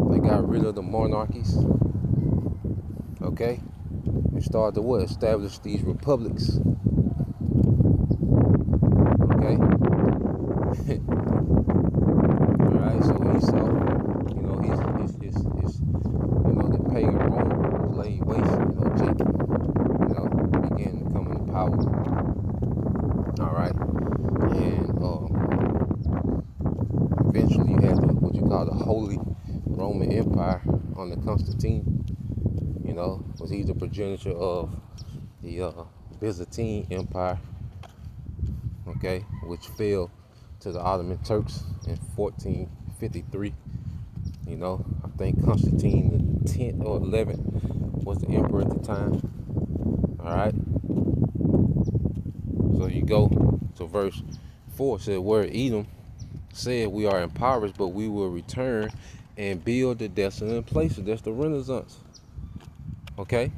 S3: they got rid of the monarchies. Okay, and started to what? Establish these republics. Okay. All right. So Esau, you know, his you know, the pagan Rome was laid waste. You know, Jacob, you know, began to come into power. All right, and eventually you had what you call the Holy Roman Empire under Constantine. You know, was he the progenitor of the Byzantine Empire? Okay, which fell to the Ottoman Turks in 1453. You know, I think Constantine the 10th or 11th was the emperor at the time. All right. So you go to verse 4. It said, where Edom said, we are impoverished, but we will return and build the desolate places. That's the Renaissance. Okay.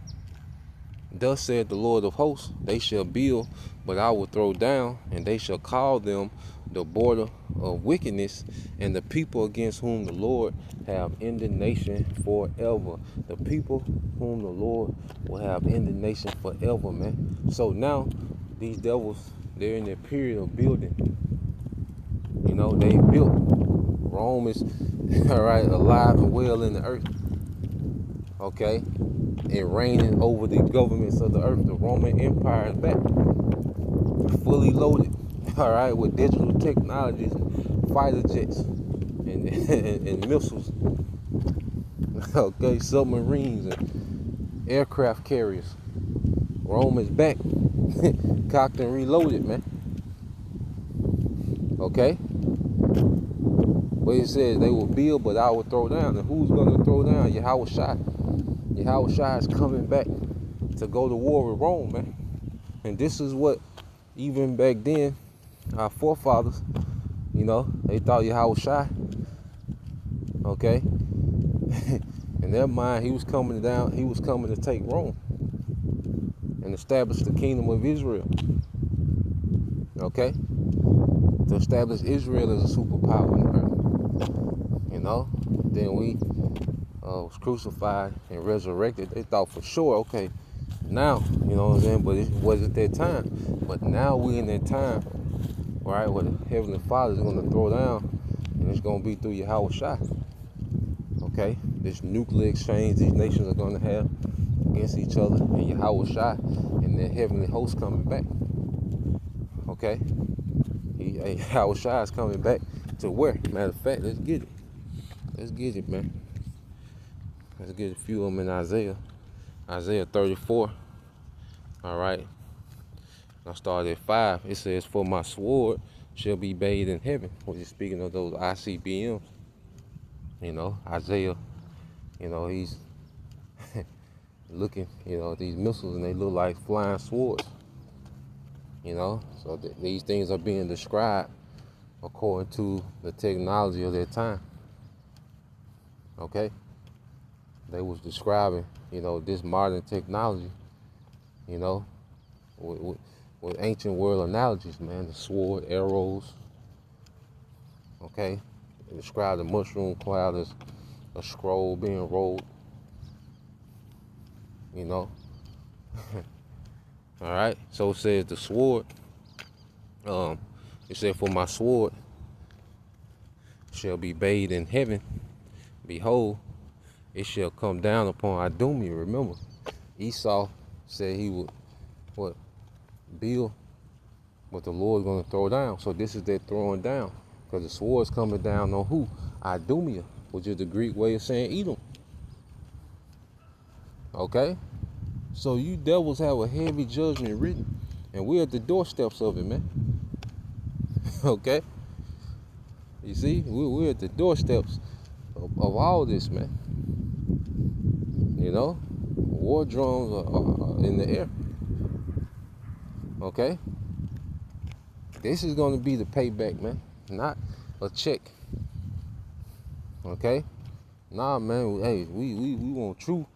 S3: Thus said the Lord of hosts, they shall build, but I will throw down, and they shall call them the border of wickedness, and the people against whom the Lord have indignation forever. The people whom the Lord will have indignation forever, man. So now, these devils, they're in their period of building. You know, they built. Rome is, all right, alive and well in the earth. Okay, and reigning over the governments of the earth. The Roman Empire is back, fully loaded, all right, with digital technologies, and fighter jets, and missiles. Okay, submarines and aircraft carriers. Rome is back, cocked and reloaded, man. Okay, but it says they will build, but I will throw down. And who's going to throw down? Yahushua. Yahushua is coming back to go to war with Rome, man. And this is what, even back then, our forefathers, you know, they thought Yahushua, okay, in their mind, he was coming down, he was coming to take Rome and establish the kingdom of Israel, okay, to establish Israel as a superpower in the earth, you know. Then we was crucified and resurrected. They thought for sure, okay, now, you know what I'm saying, but it wasn't that time. But now we're in that time, right, where the Heavenly Father is going to throw down, and it's going to be through Yahushua. Okay, this nuclear exchange these nations are going to have against each other, and Yahushua and the heavenly host coming back. Okay, Yahushua is coming back to where? Matter of fact, let's get it. Let's get it, man. Let's get a few of them in Isaiah. Isaiah 34. All right. I started at 5. It says, for my sword shall be bathed in heaven. Which is speaking of those ICBMs. You know, Isaiah, you know, he's looking, you know, at these missiles, and they look like flying swords. You know, so these things are being described according to the technology of their time. Okay? They was describing, you know, this modern technology, you know, with ancient world analogies, man. The sword, arrows, okay? They describe the mushroom cloud as a scroll being rolled, you know. All right, so it says the sword, it said, for my sword shall be bathed in heaven. Behold, it shall come down upon Idumea. Remember, Esau said he would, what, build, but the Lord's going to throw down. So this is their throwing down, because the sword's coming down on who? Idumea, which is the Greek way of saying Edom. Okay? So you devils have a heavy judgment written, and we're at the doorsteps of it, man. Okay? You see, we're at the doorsteps of all this, man. You know, war drones are in the air. Okay? This is going to be the payback, man. Not a check. Okay? Nah, man. Hey, we want true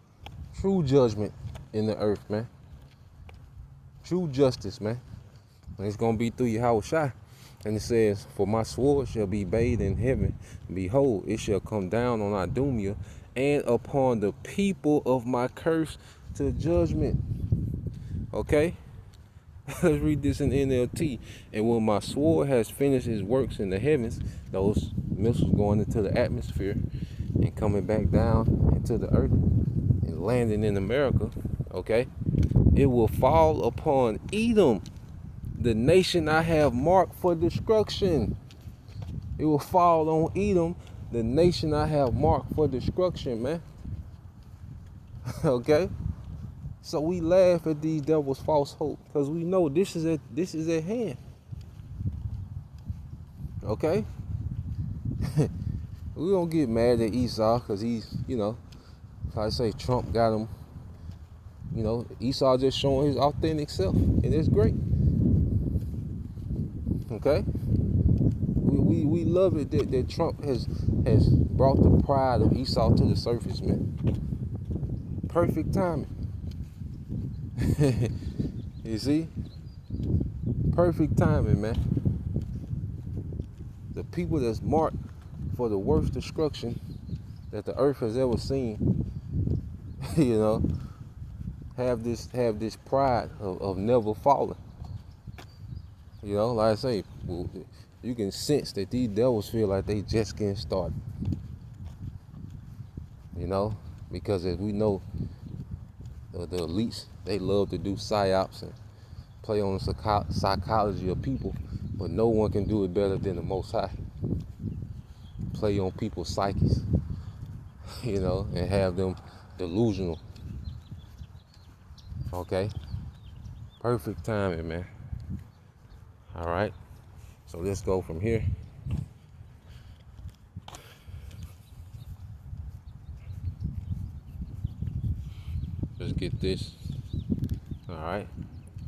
S3: judgment in the earth, man. True justice, man. And it's going to be through Yahweh Shai. And it says, for my sword shall be bathed in heaven. Behold, it shall come down on Idumea and upon the people of my curse to judgment. Okay? Let's read this in NLT. And when my sword has finished his works in the heavens, those missiles going into the atmosphere and coming back down into the earth and landing in America, okay? It will fall upon Edom, the nation I have marked for destruction. It will fall on Edom, the nation I have marked for destruction, man. Okay? So we laugh at these devils' false hope because we know this is at hand. Okay? We don't get mad at Esau because he's, like I say, Trump got him. Esau just showing his authentic self, and it's great. Okay? We love it that Trump has brought the pride of Esau to the surface, man. Perfect timing. You see? Perfect timing, man. The people that's marked for the worst destruction that the earth has ever seen, have this pride of never falling. Like I say, you can sense that these devils feel like they just getting started. Because as we know, the elites, they love to do psyops and play on the psychology of people, but no one can do it better than the Most High. Play on people's psyches, and have them delusional. Okay? Perfect timing, man. All right? So let's go from here. Let's get this. All right?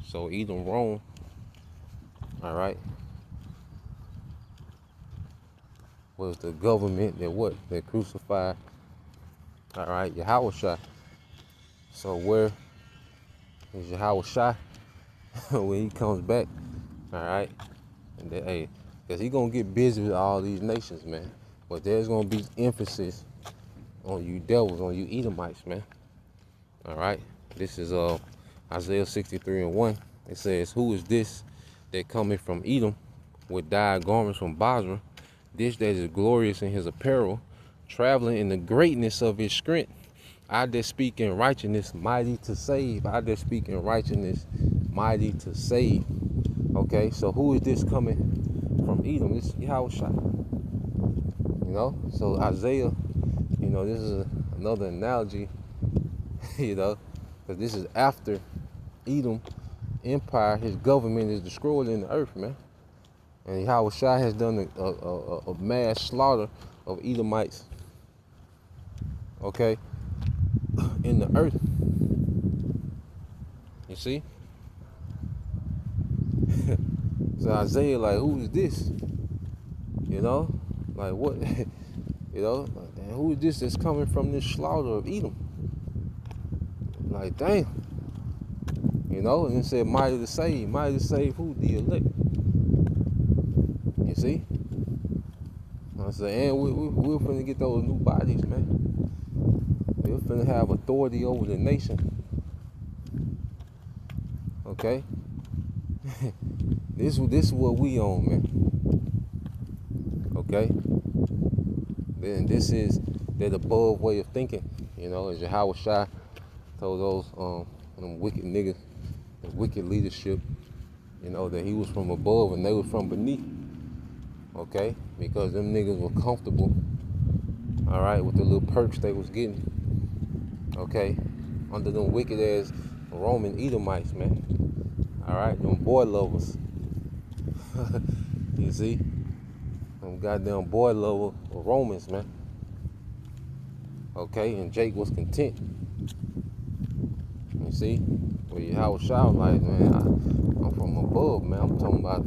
S3: So Edom, Rome. All right? Was the government that crucified, all right, Yahweh Shai. So where is Yahweh Shai when he comes back? All right, and then, because he's gonna get busy with all these nations, man. But there's gonna be emphasis on you devils, on you Edomites, man. All right, this is Isaiah 63:1. It says, "Who is this that cometh from Edom with dyed garments from Basra? This that is glorious in his apparel, traveling in the greatness of his strength. I that speak in righteousness, mighty to save. I that speak in righteousness, mighty to save." Okay, so who is this coming from Edom? This is Yahweh Shai. So Isaiah, this is another analogy, because this is after Edom Empire, his government is destroyed in the earth, man. And Yahweh Shai has done a mass slaughter of Edomites, okay, in the earth. You see? So Isaiah, like, who is this? Like what? And who is this that's coming from this slaughter of Edom? Like, damn. And it said, mighty to save who? The elect. You see? I said, and we're finna get those new bodies, man. We're finna have authority over the nation. Okay? This is what we own, man. Okay? Then this is that above way of thinking. As Yahweh Shai told those them wicked niggas, the wicked leadership, that he was from above and they was from beneath. Okay? Because them niggas were comfortable, all right, with the little perks they was getting. Okay? Under them wicked ass Roman Edomites, man. All right? Them boy lovers. You see? Them goddamn boy lover Romans, man. Okay? And Jake was content. You see? Well, Yahweh Shai was like, man, I'm from above, man. I'm talking about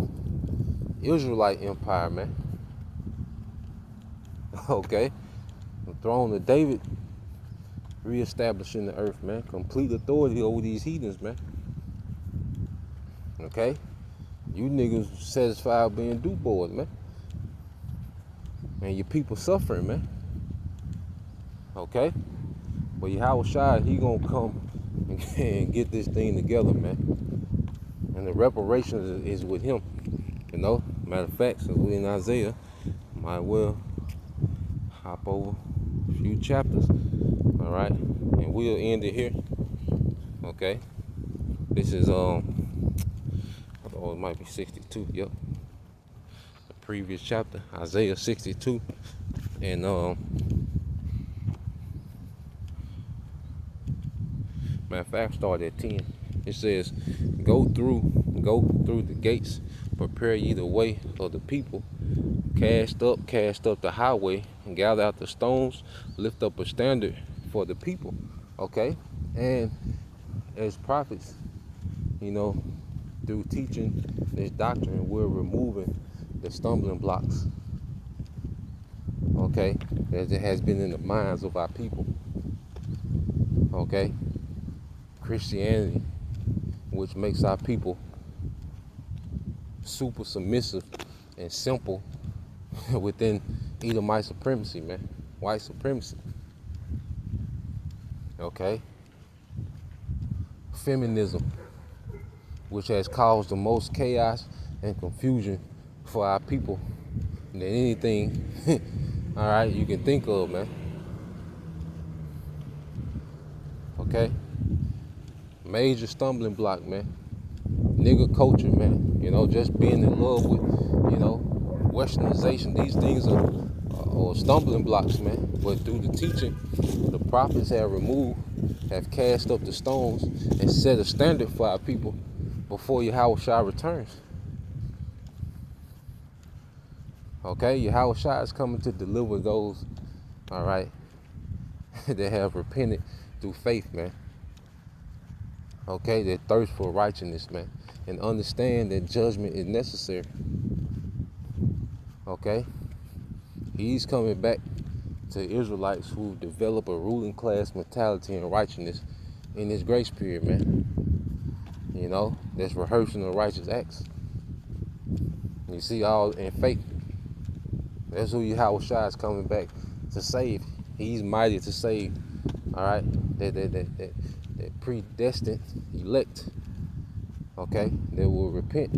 S3: Israelite empire, man. Okay? The throne of David reestablishing the earth, man. Complete authority over these heathens, man. Okay? You niggas satisfied being do boys, man. And your people suffering, man. Okay? But Yahweh Shai, he gonna come and get this thing together, man. And the reparations is with him. You know? Matter of fact, since we in Isaiah, might well hop over a few chapters. Alright? And we'll end it here. Okay? This is oh, it might be 62, yep. The previous chapter, Isaiah 62. And matter of fact, start at 10. It says, go through the gates, prepare ye the way of the people. Cast up the highway, and gather out the stones, lift up a standard for the people. Okay? And as prophets, you know, through teaching this doctrine, we're removing the stumbling blocks, okay, as it has been in the minds of our people. Okay? Christianity, which makes our people super submissive and simple within Edomite supremacy, man. White supremacy. Okay? Feminism, which has caused the most chaos and confusion for our people than anything, all right, you can think of, man. Okay? Major stumbling block, man. Nigga culture, man. You know, just being in love with, you know, westernization. These things are stumbling blocks, man. But through the teaching, the prophets have cast up the stones and set a standard for our people before Yahweh Shai returns. Okay, Yahweh Shai is coming to deliver those, all right, that have repented through faith, man. Okay, that thirst for righteousness, man, and understand that judgment is necessary. Okay, he's coming back to Israelites who develop a ruling class mentality and righteousness in this grace period, man. You know, that's rehearsing the righteous acts. You see, all in faith. That's who Yahweh Shai is coming back to save. He's mighty to save. All right, that predestined elect. Okay, that will repent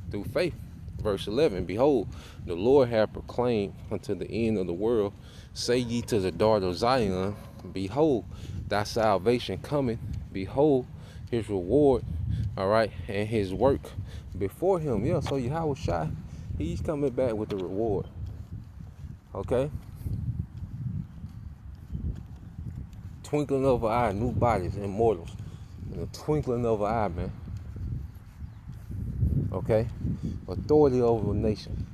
S3: through faith. Verse 11, behold, the Lord hath proclaimed unto the end of the world, say ye to the daughter of Zion, behold, thy salvation cometh, behold, his reward, all right, and his work before him. Yeah, so Yahweh Shai, he's coming back with the reward. Okay? Twinkling of an eye, new bodies, immortals. In the twinkling of an eye, man. Okay? Authority over a nation.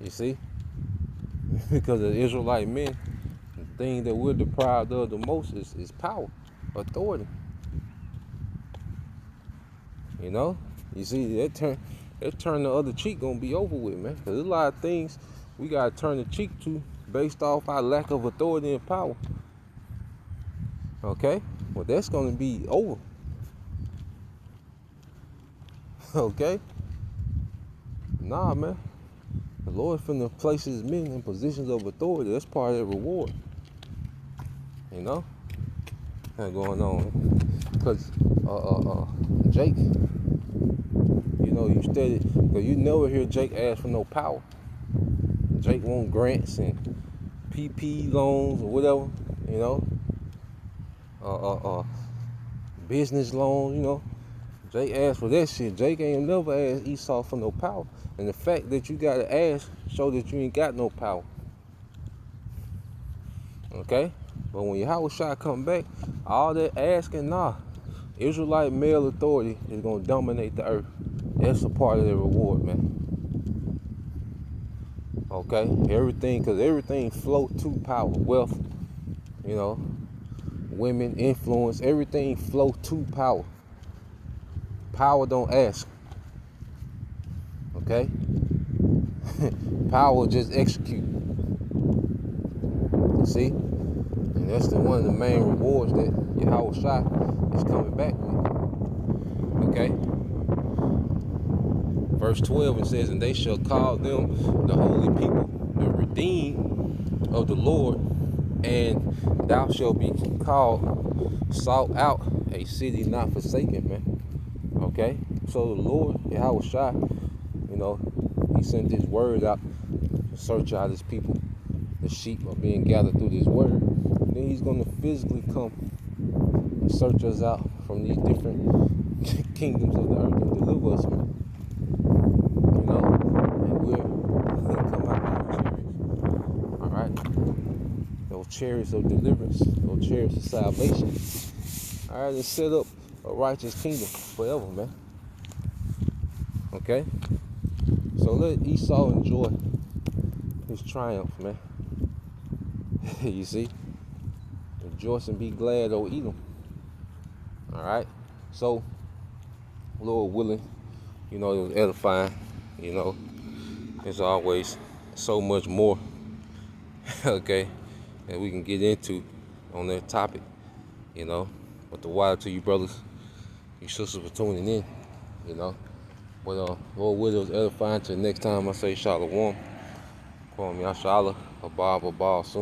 S3: You see? Because the Israelite men, the thing that we're deprived of the most is power, authority. You know? You see, that turn the other cheek gonna be over with, man. Because there's a lot of things we gotta turn the cheek to based off our lack of authority and power. Okay? Well, that's gonna be over. Okay? Nah, man. The Lord finna place his men in positions of authority. That's part of the reward. You know? What's going on? Because Jake, you know, you study, because you never hear Jake ask for no power. Jake want grants and PP loans or whatever, you know. Business loans, you know. Jake asked for that shit. Jake ain't never asked Esau for no power. And the fact that you gotta ask show that you ain't got no power. Okay? But when Yahweh Shai come back, all that asking, nah. Israelite male authority is gonna dominate the earth. That's a part of the reward, man. Okay? Everything, because everything flow to power. Wealth, you know, women, influence, everything flow to power. Power don't ask. Okay? Power just execute. You see? And that's one of the main rewards that Yahweh Shai is coming back with. Okay? Verse 12, it says, and they shall call them the holy people, the redeemed of the Lord, and thou shalt be called sought out, a city not forsaken, man. Okay? So the Lord, Yahweh Shai, you know, he sent his word out to search out his people. The sheep are being gathered through this word. And then he's going to physically come and search us out from these different kingdoms of the earth and deliver us, man. You know, and we'll come out victorious. All right? Those chariots of deliverance, those chariots of salvation. All right, and set up a righteous kingdom forever, man. Okay? So let Esau enjoy his triumph, man. You see? Rejoice and be glad, O Edom. Alright? So, Lord willing, you know, it was edifying, you know. There's always so much more, okay, that we can get into on that topic, you know. But the water to you brothers, you sisters for tuning in, you know. But Lord willing, it was edifying. Till next time I say Shalom. Call me Ashala, Abba, soon.